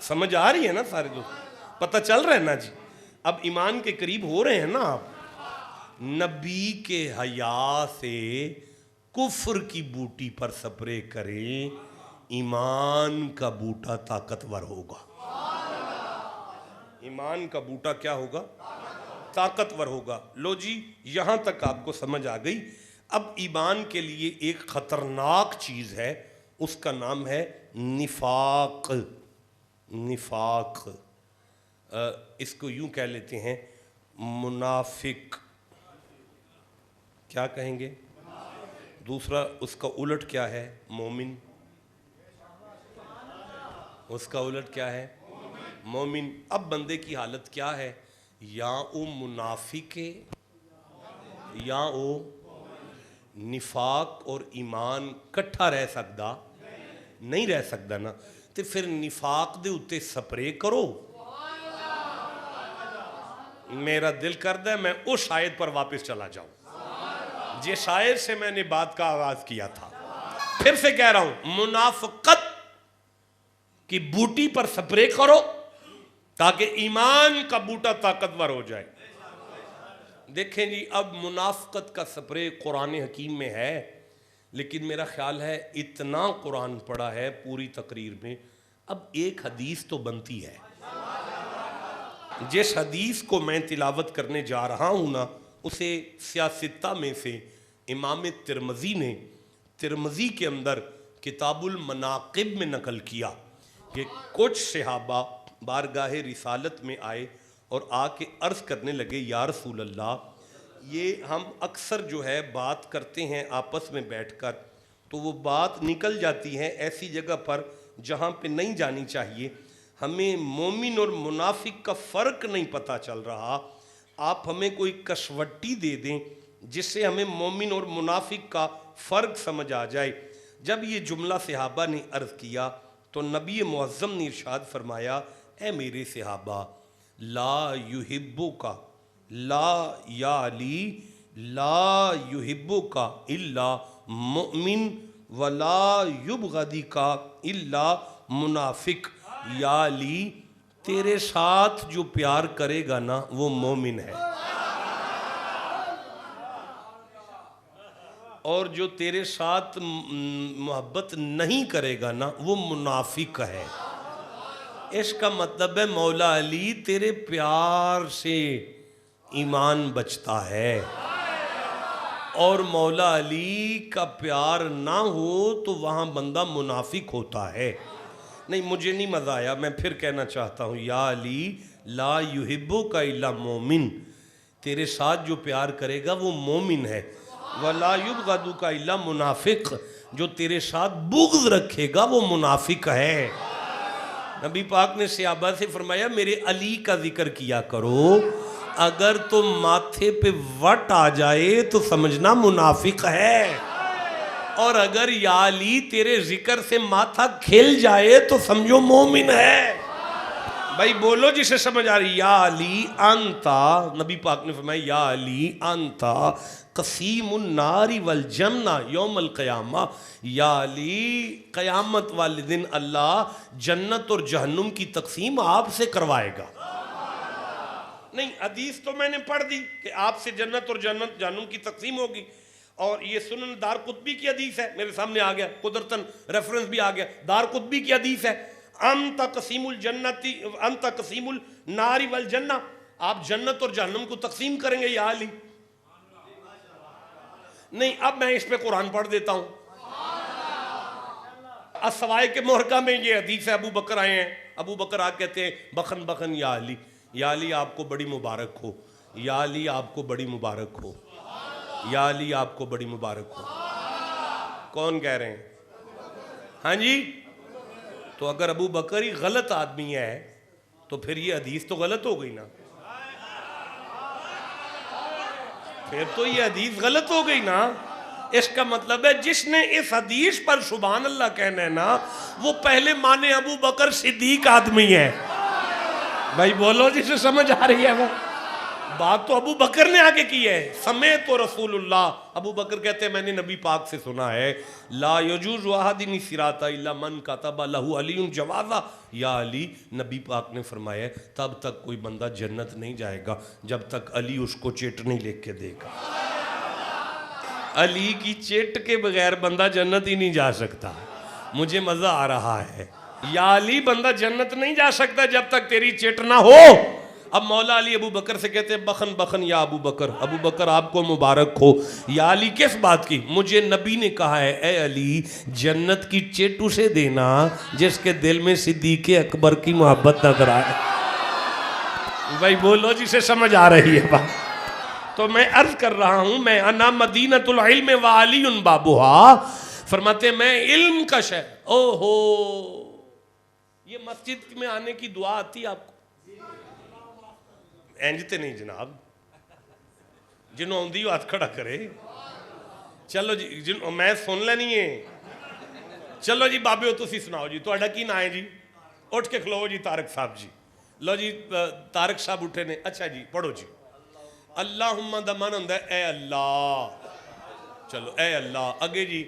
سمجھ آ رہی ہے نا سارے دوست؟ پتہ چل رہا ہے نا جی؟ اب ایمان کے قریب ہو رہے ہیں نا آپ. نبی کے حیا سے کفر کی بوٹی پر سپرے کریں, ایمان کا بوٹا طاقتور ہوگا. ایمان کا بوٹا کیا ہوگا؟ طاقتور ہوگا. لو جی یہاں تک آپ کو سمجھ آ گئی. اب ایمان کے لیے ایک خطرناک چیز ہے, اس کا نام ہے نفاق. نفاق اس کو یوں کہہ لیتے ہیں منافق. کیا کہیں گے؟ دوسرا اس کا الٹ کیا ہے؟ مومن. اس کا الٹ کیا ہے؟ مومن. اب بندے کی حالت کیا ہے؟ یا او منافق ہے یا او نفاق اور ایمان کٹھا رہ سکتا نہیں رہ سکتا نا. تو پھر نفاق دے اتے سپرے کرو. میرا دل کرتا ہے میں اس آیت پر واپس چلا جاؤں جس آیت سے میں نے بات کا آغاز کیا تھا. پھر سے کہہ رہا ہوں, منافقت کی بوٹی پر سپرے کرو تاکہ ایمان کا بوٹا طاقتور ہو جائے. دیکھیں جی اب منافقت کا سپرے قرآن حکیم میں ہے, لیکن میرا خیال ہے اتنا قرآن پڑھا ہے پوری تقریر میں, اب ایک حدیث تو بنتی ہے. جس حدیث کو میں تلاوت کرنے جا رہا ہوں نا, اسے سیاستہ میں سے امام ترمذی نے ترمذی کے اندر کتاب المناقب میں نقل کیا کہ کچھ صحابہ بارگاہ رسالت میں آئے اور آ کے عرض کرنے لگے یا رسول اللہ, یہ ہم اکثر جو ہے بات کرتے ہیں آپس میں بیٹھ کر تو وہ بات نکل جاتی ہے ایسی جگہ پر جہاں پہ نہیں جانی چاہیے. ہمیں مومن اور منافق کا فرق نہیں پتہ چل رہا. آپ ہمیں کوئی کسوٹی دے دیں جس سے ہمیں مومن اور منافق کا فرق سمجھ آ جائے. جب یہ جملہ صحابہ نے عرض کیا تو نبی معظم نے ارشاد فرمایا, اے میرے صحابہ, لا یحبو کا لا یا علی لا یحبو کا الا مؤمن ولا یبغضی کا الا منافق. یا علی تیرے ساتھ جو پیار کرے گا نا وہ مومن ہے, اور جو تیرے ساتھ محبت نہیں کرے گا نا وہ منافق ہے. اس کا مطلب ہے مولا علی تیرے پیار سے ایمان بچتا ہے, اور مولا علی کا پیار نہ ہو تو وہاں بندہ منافق ہوتا ہے. نہیں مجھے نہیں مزہ آیا, میں پھر کہنا چاہتا ہوں, یا علی لا یحبو کا الا مومن, تیرے ساتھ جو پیار کرے گا وہ مومن ہے. ولا یبغض کا الا منافق, جو تیرے ساتھ بغض رکھے گا وہ منافق ہے. نبی پاک نے صحابہ سے فرمایا میرے علی کا ذکر کیا کرو, اگر تم ماتھے پہ وٹ آ جائے تو سمجھنا منافق ہے, اور اگر یا علی تیرے ذکر سے ماتھا کھل جائے تو سمجھو مومن ہے. بھائی بولو جسے سمجھ آ رہی. یا علی انتا, نبی پاک نے فرمایا یا علی انتا قسیم النار والجنہ یوم القیامہ, یا علی قیامت والے دن اللہ جنت اور جہنم کی تقسیم آپ سے کروائے گا. نہیں حدیث تو میں نے پڑھ دی کہ آپ سے جنت اور جہنم کی تقسیم ہوگی، اور یہ سنن دار قطبی کی حدیث ہے، میرے سامنے آ گیا، قدرتاً ریفرنس بھی آ گیا، دار قطبی کی حدیث ہے، انت قسیم الجنتی انت قسیم النار والجنہ، آپ جنت اور جہنم کو تقسیم کریں گے یا علی؟ نہیں، اب میں اس پہ قرآن پڑھ دیتا ہوں۔ السوائے کے محرقہ میں یہ حدیث ہے، ابو بکر آئے ہیں، ابو بکر آ کہتے ہیں بخن بخن یا علی، یا علی آپ کو بڑی مبارک ہو، یا علی آپ کو بڑی مبارک ہو، یا علی آپ کو بڑی مبارک ہو۔ کون کہہ رہے ہیں؟ ہاں جی، تو اگر ابو بکر ہی غلط آدمی ہے تو پھر یہ حدیث تو غلط ہو گئی نا، پھر تو یہ حدیث غلط ہو گئی نا۔ اس کا مطلب ہے جس نے اس حدیث پر سبحان اللہ کہنا ہے نا، وہ پہلے مانے ابو بکر صدیق آدمی ہے۔ بھائی بولو جسے سمجھ آ رہی ہے وہ بات، تو ابو بکر نے آگے کی ہے، سمیت رسول اللہ، ابو بکر کہتے ہیں میں نے نبی پاک سے سنا ہے، لا یجوز احد الصراط الا من کتب له علی جوازا، یا علی، نبی پاک نے فرمایا ہے تب تک کوئی بندہ جنت نہیں جائے گا جب تک علی اس کو چٹ نہیں لکھ کے دے گا۔ علی کی چٹ کے بغیر بندہ جنت ہی نہیں جا سکتا۔ مجھے مزہ آ رہا ہے، یا علی بندہ جنت نہیں جا سکتا جب تک تیری چٹ نہ ہو۔ اب مولا علی ابو بکر سے کہتے ہیں بخن بخن یا ابو بکر، ابو بکر آپ کو مبارک ہو۔ یا علی کس بات کی؟ مجھے نبی نے کہا ہے اے علی جنت کی چٹ اسے دینا جس کے دل میں صدیق اکبر کی محبت نظر آئے۔ بھائی بولو جسے سمجھ آ رہی ہے بات۔ تو میں عرض کر رہا ہوں، میں انا مدینۃ العلم وعلی بابھا، فرماتے ہیں میں علم کا شہر۔ او ہو، یہ مسجد میں آنے کی دعا آتی ہے آپ کو؟ اینجتے نہیں جناب، جنہوں آندھی ہاتھ کھڑا کرے۔ چلو جی میں سن لینی ہے، چلو جی بابے ہو تسی سناؤ جی، تو کی نہ ہے جی، اٹھ کے کھلو جی طارق صاحب جی، لو جی طارق صاحب اٹھے نے، اچھا جی پڑھو جی۔ اللہم دا من ہوندہ ہے اے اللہ، چلو اے اللہ، اگے جی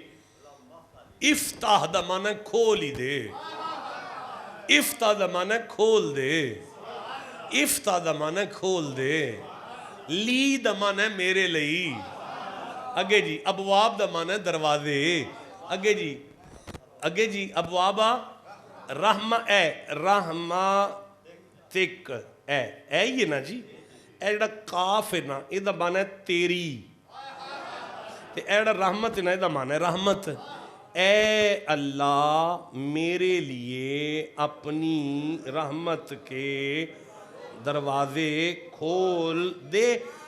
افتح دا من ہے کھول ہی دے، افتح دا من ہے کھول دے، افتح دا من ہے کھول دے، لی دا من ہے میرے لئی، اگے جی ابواب دا من ہے دروازے، اگے جی ابوابا رحمہ اے رحمہ تک اے یہ نا جی، اے جڑا کاف ہے نا یہ دا معنی ہے تیری، تے اے جڑا رحمت ہے نا یہ دا معنی ہے رحمت۔ اے اللہ میرے لیے اپنی رحمت کے دروازے کھول دے۔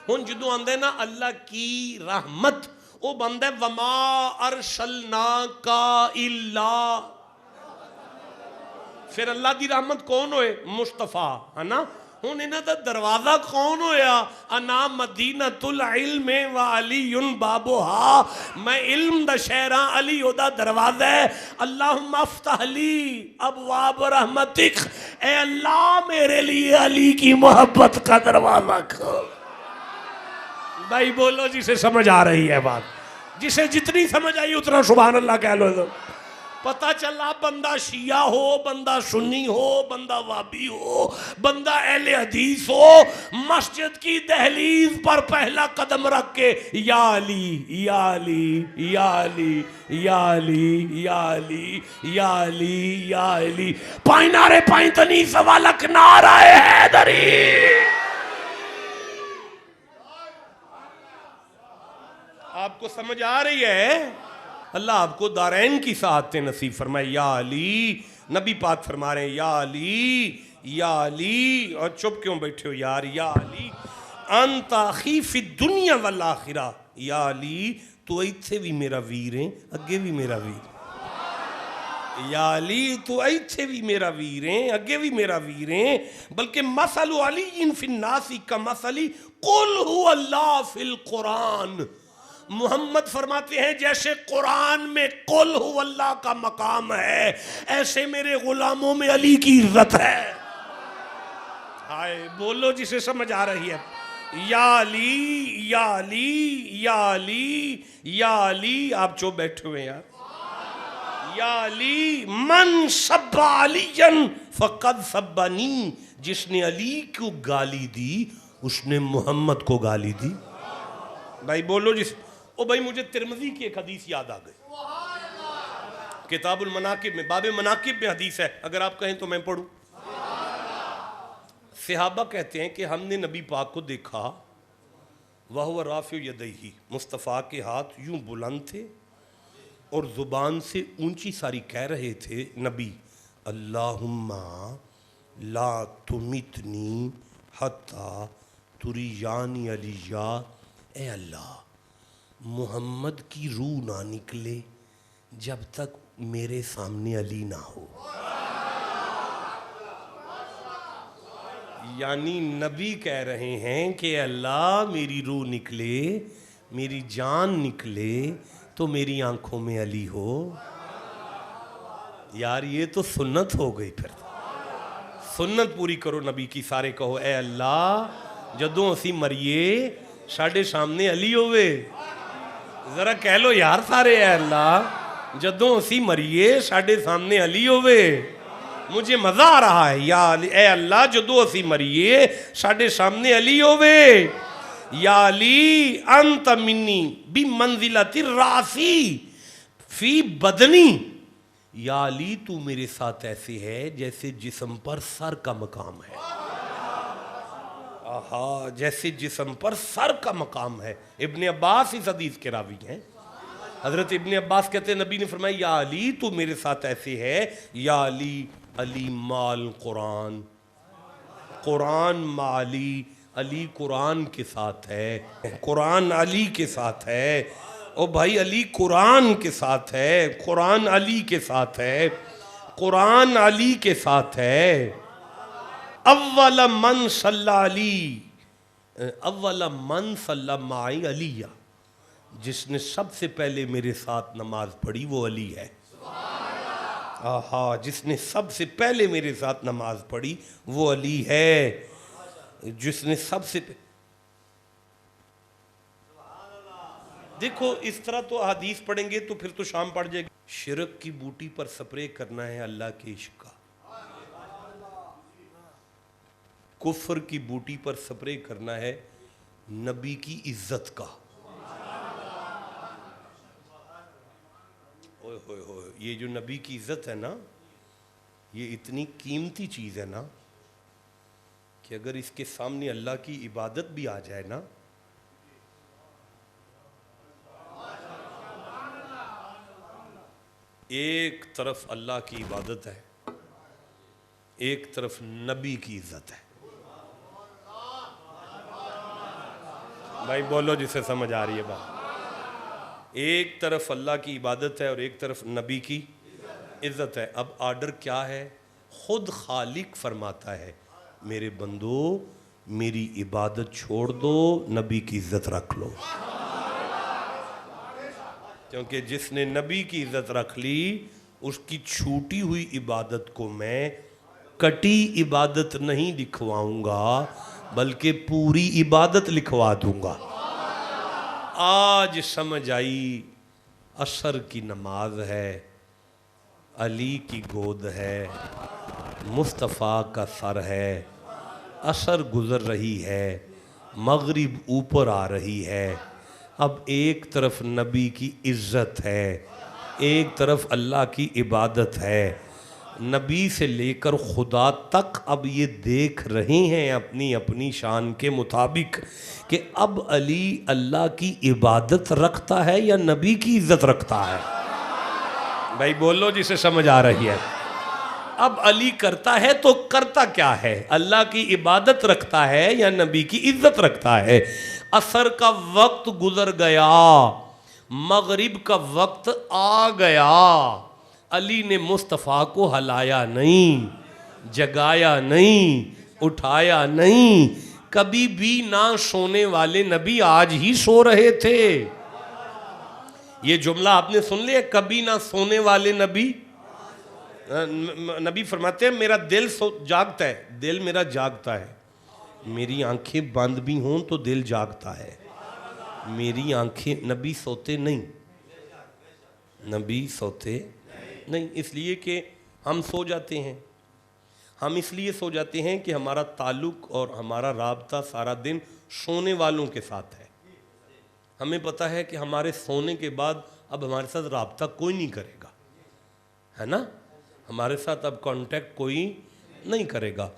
ہن جدو آندے نا اللہ کی رحمت، وہ بندہ وما ارسلناک الا، پھر اللہ دی رحمت کون ہوئے؟ مصطفیٰ ہے نا۔ ہن انہاں دا دروازہ کون ہویا؟ انا مدینۃ العلم وعلی بابھا، میں علم دا شہر ہاں، علی او دا دروازہ ہے۔ اللہم افتح لی ابواب رحمتک، اے اللہ میرے لیے علی کی محبت کا دروازہ کھول۔ بھائی بولو جسے سمجھ آ رہی ہے بات، جسے جتنی سمجھ آئی اتنا سبحان اللہ کہہ لو۔ پتہ چلا بندہ شیعہ ہو، بندہ سنی ہو، بندہ وابی ہو، بندہ اہل حدیث ہو، مسجد کی دہلیز پر پہلا قدم رکھ کے یا علی یا علی یا علی یا علی یا علی یا علی یا علی، پائیں نارے پائیں تنی سوالک نعرہ حیدری۔ آپ کو سمجھ آ رہی ہے؟ اللہ آپ کو دارین کی سعادتیں نصیب فرمائے۔ یا علی، نبی پاک فرما رہے ہیں یا علی یا علی، اور چپ کیوں بیٹھے ہو یار؟ یا علی انت اخی فی الدنیا والآخرہ، یا علی تو ایتھے بھی میرا ویر ہیں اگے بھی میرا ویر، یا علی تو ایتھے بھی میرا ویر ہیں اگے بھی میرا ویر ہیں، بلکہ مثل علی فی الناس کمثل قل هو اللہ فی القرآن، محمد فرماتے ہیں جیسے قرآن میں قل ہو اللہ کا مقام ہے، ایسے میرے غلاموں میں علی کی عزت ہے۔ ہائے بولو جسے سمجھ آ رہی ہے۔ یا علی یا علی یا علی یا علی، آپ جو بیٹھے ہوئے یار، یا علی من سب علی فقد سبنی، جس نے علی کو گالی دی اس نے محمد کو گالی دی. بھائی بولو جس او بھائی مجھے ترمذی کی ایک حدیث یاد آ گئی. کتاب المناقب میں باب مناقب میں حدیث ہے, اگر آپ کہیں تو میں پڑھوں. صحابہ کہتے ہیں کہ ہم نے نبی پاک کو دیکھا وَهُوَ رَافِعُ يَدَيْهِ, مصطفیٰ کے ہاتھ یوں بلند تھے اور زبان سے اونچی ساری کہہ رہے تھے نبی, اللہم لا تمتنی حتی تریانی علیہ, اے اللہ محمد کی روح نہ نکلے جب تک میرے سامنے علی نہ ہو. یعنی نبی کہہ رہے ہیں کہ اللہ میری روح نکلے, میری جان نکلے تو میری آنکھوں میں علی ہو. یار یہ تو سنت ہو گئی. پھر سنت پوری کرو نبی کی. سارے کہو اے اللہ جدوں اسی مریے ساڈے سامنے علی ہوئے. ذرا کہہ لو یار سارے, اے اللہ جدوں اسی مریے ساڈے سامنے علی ہوئے. مجھے مزہ آ رہا ہے. یا اے اللہ جدوں اسی مریے ساڈے سامنے علی ہوئے. یا علی انت منی بمنزلۃ الراسی فی بدنی, یا علی تو میرے ساتھ ایسے ہے جیسے جسم پر سر کا مقام ہے. آہا, جیسے جسم پر سر کا مقام ہے. ابن عباس اس حدیث کے راوی ہیں. حضرت ابن عباس کہتے ہیں نبی نے فرمایا یا علی تو میرے ساتھ ایسے ہے, یا علی علی مال قرآن, قرآن مالی, علی قرآن کے ساتھ ہے, قرآن علی کے ساتھ ہے. او بھائی علی قرآن کے ساتھ ہے, قرآن علی کے ساتھ ہے, قرآن علی کے ساتھ ہے. اول من صلی علی, اول من صلی معی علیہ, جس نے سب سے پہلے میرے ساتھ نماز پڑھی وہ علی ہے. آہا, جس نے سب سے پہلے میرے ساتھ نماز پڑھی وہ علی ہے. جس نے سب سے دیکھو اس طرح تو حدیث پڑھیں گے تو پھر تو شام پڑ جائے گی. شرک کی بوٹی پر سپرے کرنا ہے اللہ کے عشق کا, کفر کی بوٹی پر سپرے کرنا ہے نبی کی عزت کا. اوئے ہوئے ہوئے, یہ جو نبی کی عزت ہے نا یہ اتنی قیمتی چیز ہے نا کہ اگر اس کے سامنے اللہ کی عبادت بھی آ جائے نا, ایک طرف اللہ کی عبادت ہے ایک طرف نبی کی عزت ہے. بھائی بولو جسے سمجھ آ رہی ہے بات. ایک طرف اللہ کی عبادت ہے اور ایک طرف نبی کی عزت ہے. اب آرڈر کیا ہے؟ خود خالق فرماتا ہے میرے بندو میری عبادت چھوڑ دو, نبی کی عزت رکھ لو. کیونکہ جس نے نبی کی عزت رکھ لی اس کی چھوٹی ہوئی عبادت کو میں کٹی عبادت نہیں لکھواؤں گا بلکہ پوری عبادت لکھوا دوں گا. آج سمجھ آئی, عصر کی نماز ہے, علی کی گود ہے, مصطفیٰ کا سر ہے, عصر گزر رہی ہے, مغرب اوپر آ رہی ہے. اب ایک طرف نبی کی عزت ہے ایک طرف اللہ کی عبادت ہے. نبی سے لے کر خدا تک اب یہ دیکھ رہے ہیں اپنی اپنی شان کے مطابق کہ اب علی اللہ کی عبادت رکھتا ہے یا نبی کی عزت رکھتا ہے. بھائی بولو جسے سمجھ آ رہی ہے. اب علی کرتا ہے تو کرتا کیا ہے؟ اللہ کی عبادت رکھتا ہے یا نبی کی عزت رکھتا ہے؟ عصر کا وقت گزر گیا, مغرب کا وقت آ گیا, علی نے مصطفیٰ کو ہلایا نہیں, جگایا نہیں, اٹھایا نہیں. کبھی بھی نہ سونے والے نبی آج ہی سو رہے تھے. یہ جملہ آپ نے سن لیا, کبھی نہ سونے والے نبی. نبی فرماتے ہیں میرا دل جاگتا ہے, دل میرا جاگتا ہے, میری آنکھیں بند بھی ہوں تو دل جاگتا ہے. میری آنکھیں, نبی سوتے نہیں, نبی سوتے نہیں, اس لیے کہ ہم سو جاتے ہیں. ہم اس لیے سو جاتے ہیں کہ ہمارا تعلق اور ہمارا رابطہ سارا دن سونے والوں کے ساتھ ہے. ہمیں پتہ ہے کہ ہمارے سونے کے بعد اب ہمارے ساتھ رابطہ کوئی نہیں کرے گا, ہے نا, ہمارے ساتھ اب کانٹیکٹ کوئی نہیں کرے گا.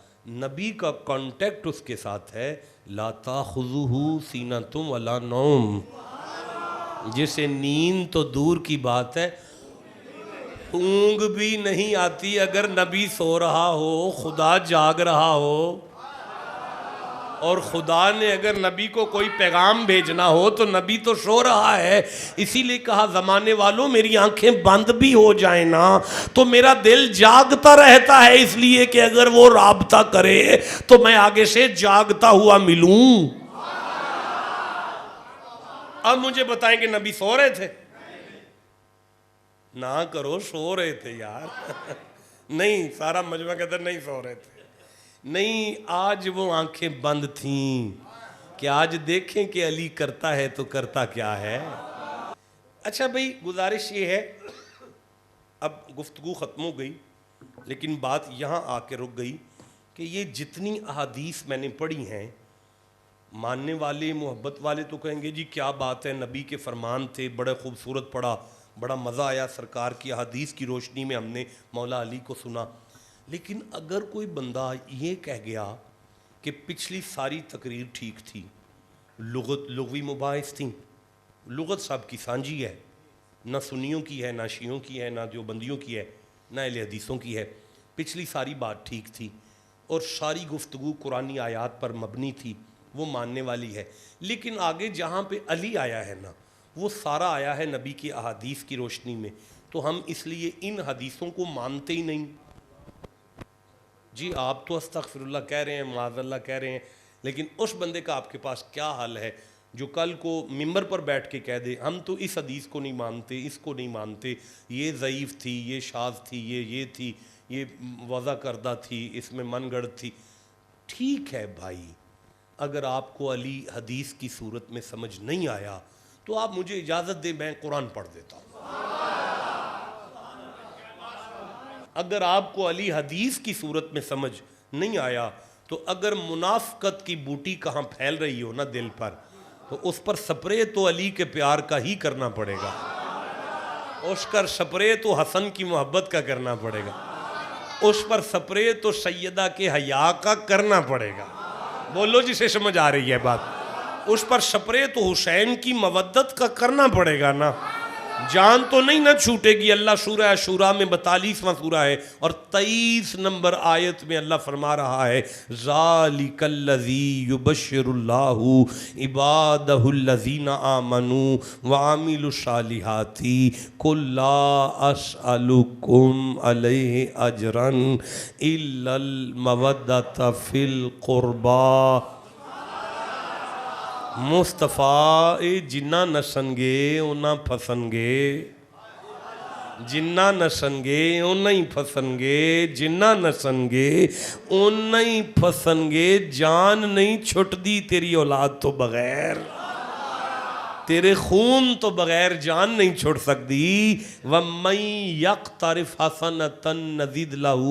نبی کا کانٹیکٹ اس کے ساتھ ہے, لا تاخذہ سینۃ ولا نوم, جسے نیند تو دور کی بات ہے اونگ بھی نہیں آتی اگر نبی سو رہا ہو, خدا جاگ رہا ہو, اور خدا نے اگر نبی کو کوئی پیغام بھیجنا ہو تو نبی تو سو رہا ہے. اسی لیے کہا زمانے والوں میری آنکھیں بند بھی ہو جائیں نا تو میرا دل جاگتا رہتا ہے, اس لیے کہ اگر وہ رابطہ کرے تو میں آگے سے جاگتا ہوا ملوں. اب مجھے بتائیں کہ نبی سو رہے تھے؟ نہ کرو, سو رہے تھے یار. نہیں, سارا مجمع کہتا ہے نہیں سو رہے تھے. نہیں, آج وہ آنکھیں بند تھیں کہ آج دیکھیں کہ علی کرتا ہے تو کرتا کیا ہے. اچھا بھئی, گزارش یہ ہے, اب گفتگو ختم ہو گئی لیکن بات یہاں آ کے رک گئی کہ یہ جتنی احادیث میں نے پڑھی ہیں, ماننے والے محبت والے تو کہیں گے جی کیا بات ہے, نبی کے فرمان تھے, بڑے خوبصورت پڑھا, بڑا مزہ آیا, سرکار کی احادیث کی روشنی میں ہم نے مولا علی کو سنا. لیکن اگر کوئی بندہ یہ کہہ گیا کہ پچھلی ساری تقریر ٹھیک تھی, لغوی مباحث تھیں, لغت صاحب کی سانجی ہے, نہ سنیوں کی ہے, نہ شیعوں کی ہے, نہ دیوبندیوں کی ہے, نہ اہل حدیثوں کی ہے, پچھلی ساری بات ٹھیک تھی اور ساری گفتگو قرآنی آیات پر مبنی تھی, وہ ماننے والی ہے. لیکن آگے جہاں پہ علی آیا ہے نا, وہ سارا آیا ہے نبی کی احادیث کی روشنی میں, تو ہم اس لیے ان حدیثوں کو مانتے ہی نہیں. جی آپ تو استغفر اللہ کہہ رہے ہیں, معاذ اللہ کہہ رہے ہیں, لیکن اس بندے کا آپ کے پاس کیا حل ہے جو کل کو ممبر پر بیٹھ کے کہہ دے ہم تو اس حدیث کو نہیں مانتے, اس کو نہیں مانتے, یہ ضعیف تھی, یہ شاذ تھی, یہ تھی, یہ وضع کردہ تھی, اس میں من گڑھ تھی. ٹھیک ہے بھائی, اگر آپ کو علی حدیث کی صورت میں سمجھ نہیں آیا تو آپ مجھے اجازت دیں, میں قرآن پڑھ دیتا ہوں. اگر آپ کو علی حدیث کی صورت میں سمجھ نہیں آیا تو اگر منافقت کی بوٹی کہاں پھیل رہی ہو نا دل پر, تو اس پر سپرے تو علی کے پیار کا ہی کرنا پڑے گا, اس پر سپرے تو حسن کی محبت کا کرنا پڑے گا, اس پر سپرے تو سیدہ کے حیا کا کرنا پڑے گا. بولو جسے سمجھ آ رہی ہے بات. اس پر سپرے تو حسین کی مودت کا کرنا پڑے گا نا, جان تو نہیں نہ چھوٹے گی. اللہ سورہ شورا میں 42واں سورہ ہے اور 23 نمبر آیت میں اللہ فرما رہا ہے, ذالک الذی یبشر اللہ عبادہ الذین آمنوا وعملوا الصالحات قل لا اسألکم علیہ اجرا الا المودۃ فی القربی. مصطفیٰ جنہ نسنگے انہاں پھسنگے, جنہ نسنگے انہاں ہی پھسنگے, جنہ نسنگے انہاں ہی پھسنگے. جان نہیں چھٹ دی تیری اولاد تو بغیر, تیرے خون تو بغیر جان نہیں چھوڑ سکتی. وَمَن يَقْتَرِفْ حَسَنَةً نَزِدْ لَهُ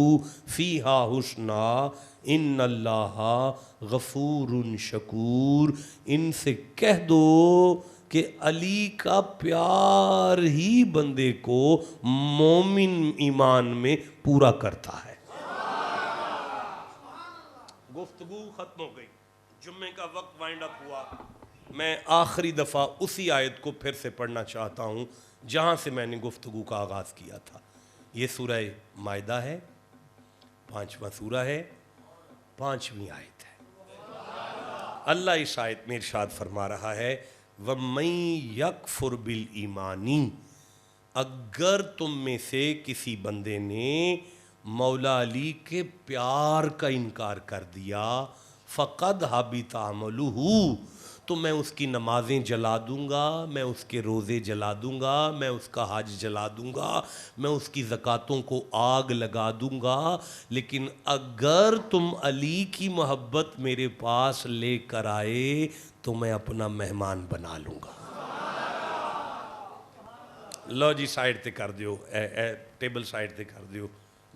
فِيهَا حُسْنًا ان اللہ غفور شکور. ان سے کہہ دو کہ علی کا پیار ہی بندے کو مومن ایمان میں پورا کرتا ہے. گفتگو ختم ہو گئی, جمعے کا وقت وائنڈ اپ ہوا. میں آخری دفعہ اسی آیت کو پھر سے پڑھنا چاہتا ہوں جہاں سے میں نے گفتگو کا آغاز کیا تھا. یہ سورہ مائدہ ہے, 5واں سورہ ہے, 5ویں آیت ہے. اللہ اس آیت میں ارشاد فرما رہا ہے, وَمَن يَكْفُرْ بِالْإِيمَانِ, اگر تم میں سے کسی بندے نے مولا علی کے پیار کا انکار کر دیا, فَقَدْ حَبِطَ عَمَلُهُ, تو میں اس کی نمازیں جلا دوں گا, میں اس کے روزے جلا دوں گا, میں اس کا حج جلا دوں گا, میں اس کی زکوٰۃوں کو آگ لگا دوں گا. لیکن اگر تم علی کی محبت میرے پاس لے کر آئے تو میں اپنا مہمان بنا لوں گا. لو جی سائڈ تے کر دیو, ٹیبل سائڈ تے کر دیو,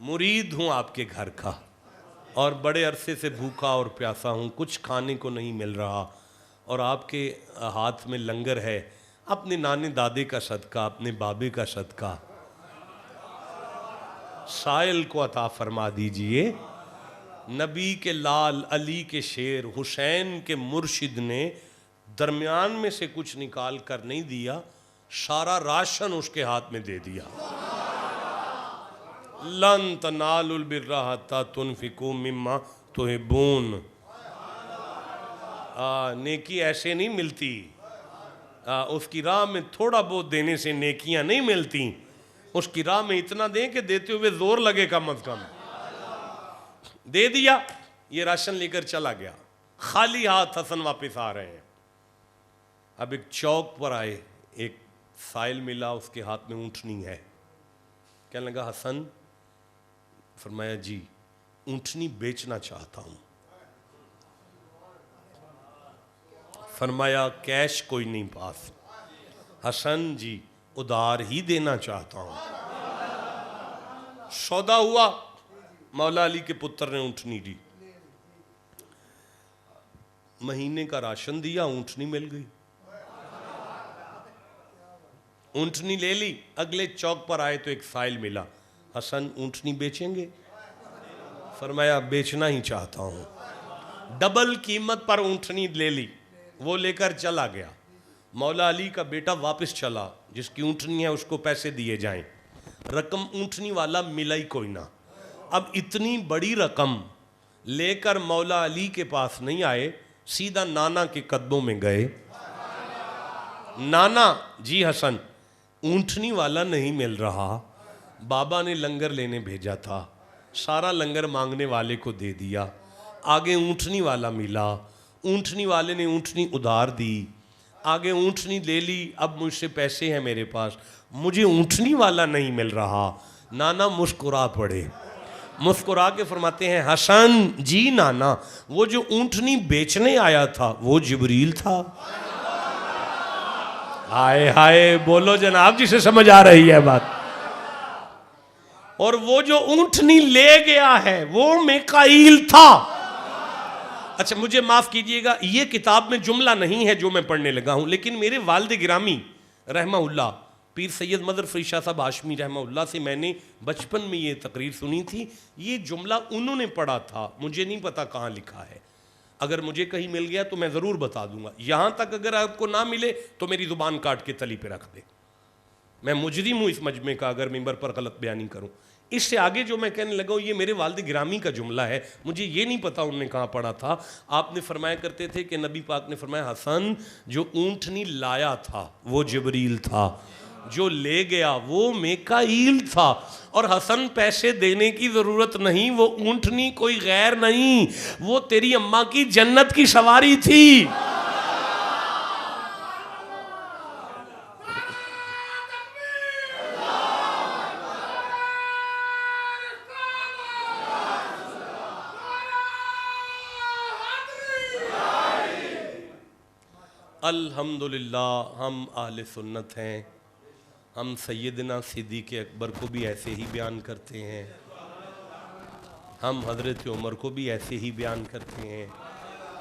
مرید ہوں آپ کے گھر کا اور بڑے عرصے سے بھوکا اور پیاسا ہوں, کچھ کھانے کو نہیں مل رہا, اور آپ کے ہاتھ میں لنگر ہے, اپنے نانے دادے کا صدقہ, اپنے بابے کا صدقہ سائل کو عطا فرما دیجئے. نبی کے لال, علی کے شیر, حسین کے مرشد نے درمیان میں سے کچھ نکال کر نہیں دیا, سارا راشن اس کے ہاتھ میں دے دیا. لن تنالوا البر حتی تنفقوا مما تحبون. نیکی ایسے نہیں ملتی, اس کی راہ میں تھوڑا بہت دینے سے نیکیاں نہیں ملتی, اس کی راہ میں اتنا دیں کہ دیتے ہوئے زور لگے کم از کم. دے دیا, یہ راشن لے کر چلا گیا, خالی ہاتھ حسن واپس آ رہے ہیں. اب ایک چوک پر آئے, ایک سائل ملا, اس کے ہاتھ میں اونٹنی ہے. کہنے لگا حسن, فرمایا جی اونٹنی بیچنا چاہتا ہوں. فرمایا کیش کوئی نہیں پاس. حسن جی ادھار ہی دینا چاہتا ہوں. سودا ہوا, مولا علی کے پتر نے اونٹنی دی, مہینے کا راشن دیا, اونٹنی مل گئی. اونٹنی لے لی, اگلے چوک پر آئے تو ایک سائل ملا. حسن اونٹنی بیچیں گے؟ فرمایا بیچنا ہی چاہتا ہوں. ڈبل قیمت پر اونٹنی لے لی, وہ لے کر چلا گیا. مولا علی کا بیٹا واپس چلا, جس کی اونٹنی ہے اس کو پیسے دیے جائیں. رقم اونٹنی والا ملا ہی کوئی نہ. اب اتنی بڑی رقم لے کر مولا علی کے پاس نہیں آئے, سیدھا نانا کے قدموں میں گئے. نانا جی حسن اونٹنی والا نہیں مل رہا, بابا نے لنگر لینے بھیجا تھا, سارا لنگر مانگنے والے کو دے دیا, آگے اونٹنی والا ملا, اونٹنی والے نے اونٹنی ادھار دی, آگے اونٹنی لے لی, اب مجھ سے پیسے ہیں میرے پاس, مجھے اونٹنی والا نہیں مل رہا. نانا مسکرا پڑے, مسکرا کے فرماتے ہیں حسن جی نانا وہ جو اونٹنی بیچنے آیا تھا وہ جبریل تھا. ہائے ہائے بولو جناب, جسے سمجھ آ رہی ہے بات. اور وہ جو اونٹنی لے گیا ہے وہ میکائیل تھا. اچھا مجھے معاف کیجئے گا, یہ کتاب میں جملہ نہیں ہے جو میں پڑھنے لگا ہوں, لیکن میرے والد گرامی رحمہ اللہ پیر سید مظہر فری شاہ صاحب ہاشمی رحمہ اللہ سے میں نے بچپن میں یہ تقریر سنی تھی. یہ جملہ انہوں نے پڑھا تھا, مجھے نہیں پتا کہاں لکھا ہے. اگر مجھے کہیں مل گیا تو میں ضرور بتا دوں گا. یہاں تک اگر آپ کو نہ ملے تو میری زبان کاٹ کے تلی پہ رکھ دے. میں مجرم ہوں اس مجمع کا اگر ممبر پر غلط بیانی کروں. اس سے آگے جو میں کہنے لگا ہوں یہ میرے والد گرامی کا جملہ ہے, مجھے یہ نہیں پتا انہوں نے کہاں پڑھا تھا. آپ نے فرمایا کرتے تھے کہ نبی پاک نے فرمایا حسن جو اونٹنی لایا تھا وہ جبریل تھا, جو لے گیا وہ میکائیل تھا. اور حسن پیسے دینے کی ضرورت نہیں, وہ اونٹنی کوئی غیر نہیں, وہ تیری اماں کی جنت کی سواری تھی. الحمدللہ ہم اہل سنت ہیں, ہم سیدنا صدیق اکبر کو بھی ایسے ہی بیان کرتے ہیں, ہم حضرت عمر کو بھی ایسے ہی بیان کرتے ہیں,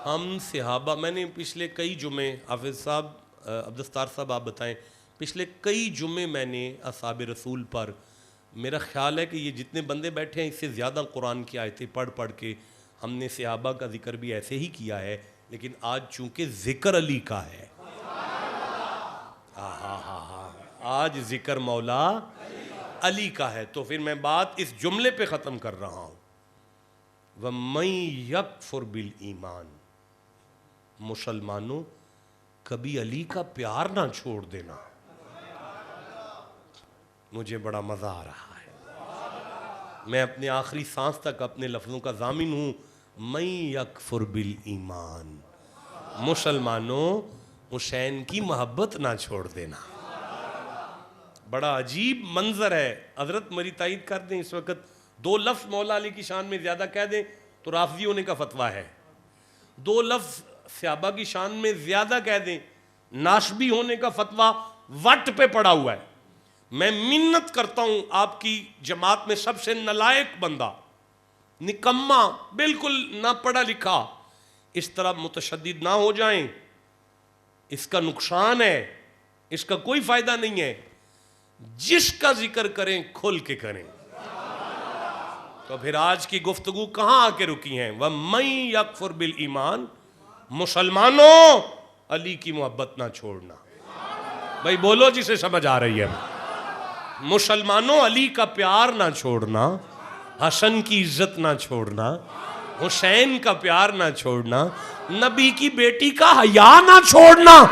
ہم صحابہ. میں نے پچھلے کئی جمعے, حافظ صاحب عبدالستار صاحب آپ بتائیں, پچھلے کئی جمعے میں نے اصحاب رسول پر, میرا خیال ہے کہ یہ جتنے بندے بیٹھے ہیں اس سے زیادہ قرآن کی آیتیں پڑھ پڑھ کے ہم نے صحابہ کا ذکر بھی ایسے ہی کیا ہے. لیکن آج چونکہ ذکر علی کا ہے, آج ذکر مولا علی کا ہے, تو پھر میں بات اس جملے پہ ختم کر رہا ہوں. وَمَن يَكْفُرْ بِالْإِيمَانِ, مسلمانوں کبھی علی کا پیار نہ چھوڑ دینا. مجھے بڑا مزہ آ رہا ہے, میں اپنے آخری سانس تک اپنے لفظوں کا ضامن ہوں. مَن يَكْفُرْ بِالْإِيمَانِ, مسلمانوں حسین کی محبت نہ چھوڑ دینا. بڑا عجیب منظر ہے. حضرت میری تائید کر دیں, اس وقت دو لفظ مولا علی کی شان میں زیادہ کہہ دیں تو رافضی ہونے کا فتویٰ ہے, دو لفظ صحابہ کی شان میں زیادہ کہہ دیں ناشبی ہونے کا فتویٰ وٹ پہ پڑا ہوا ہے. میں منت کرتا ہوں آپ کی جماعت میں سب سے نالائق بندہ، نکما، بالکل نہ پڑھا لکھا، اس طرح متشدد نہ ہو جائیں، اس کا نقصان ہے، اس کا کوئی فائدہ نہیں ہے۔ جس کا ذکر کریں کھل کے کریں۔ تو پھر آج کی گفتگو کہاں آ کے رکی ہیں؟ وَمَن يَكْفُرْ بِالْإِيمَانِ، مسلمانوں علی کی محبت نہ چھوڑنا۔ بھائی بولو جسے سمجھ آ رہی ہے۔ مسلمانوں علی کا پیار نہ چھوڑنا، حسن کی عزت نہ چھوڑنا، حسین کا پیار نہ چھوڑنا، نبی کی بیٹی کا حیا نہ چھوڑنا۔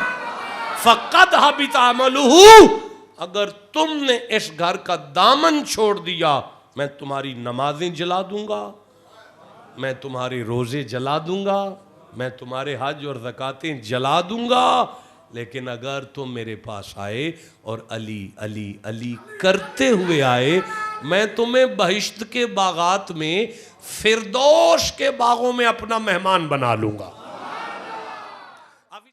فَقَدْ حَبِطَ عَمَلُهُ، اگر تم نے اس گھر کا دامن چھوڑ دیا، میں تمہاری نمازیں جلا دوں گا، میں تمہارے روزے جلا دوں گا، میں تمہارے حج اور زکاتیں جلا دوں گا، لیکن اگر تم میرے پاس آئے اور علی علی علی کرتے ہوئے آئے، میں تمہیں بہشت کے باغات میں، فردوس کے باغوں میں اپنا مہمان بنا لوں گا۔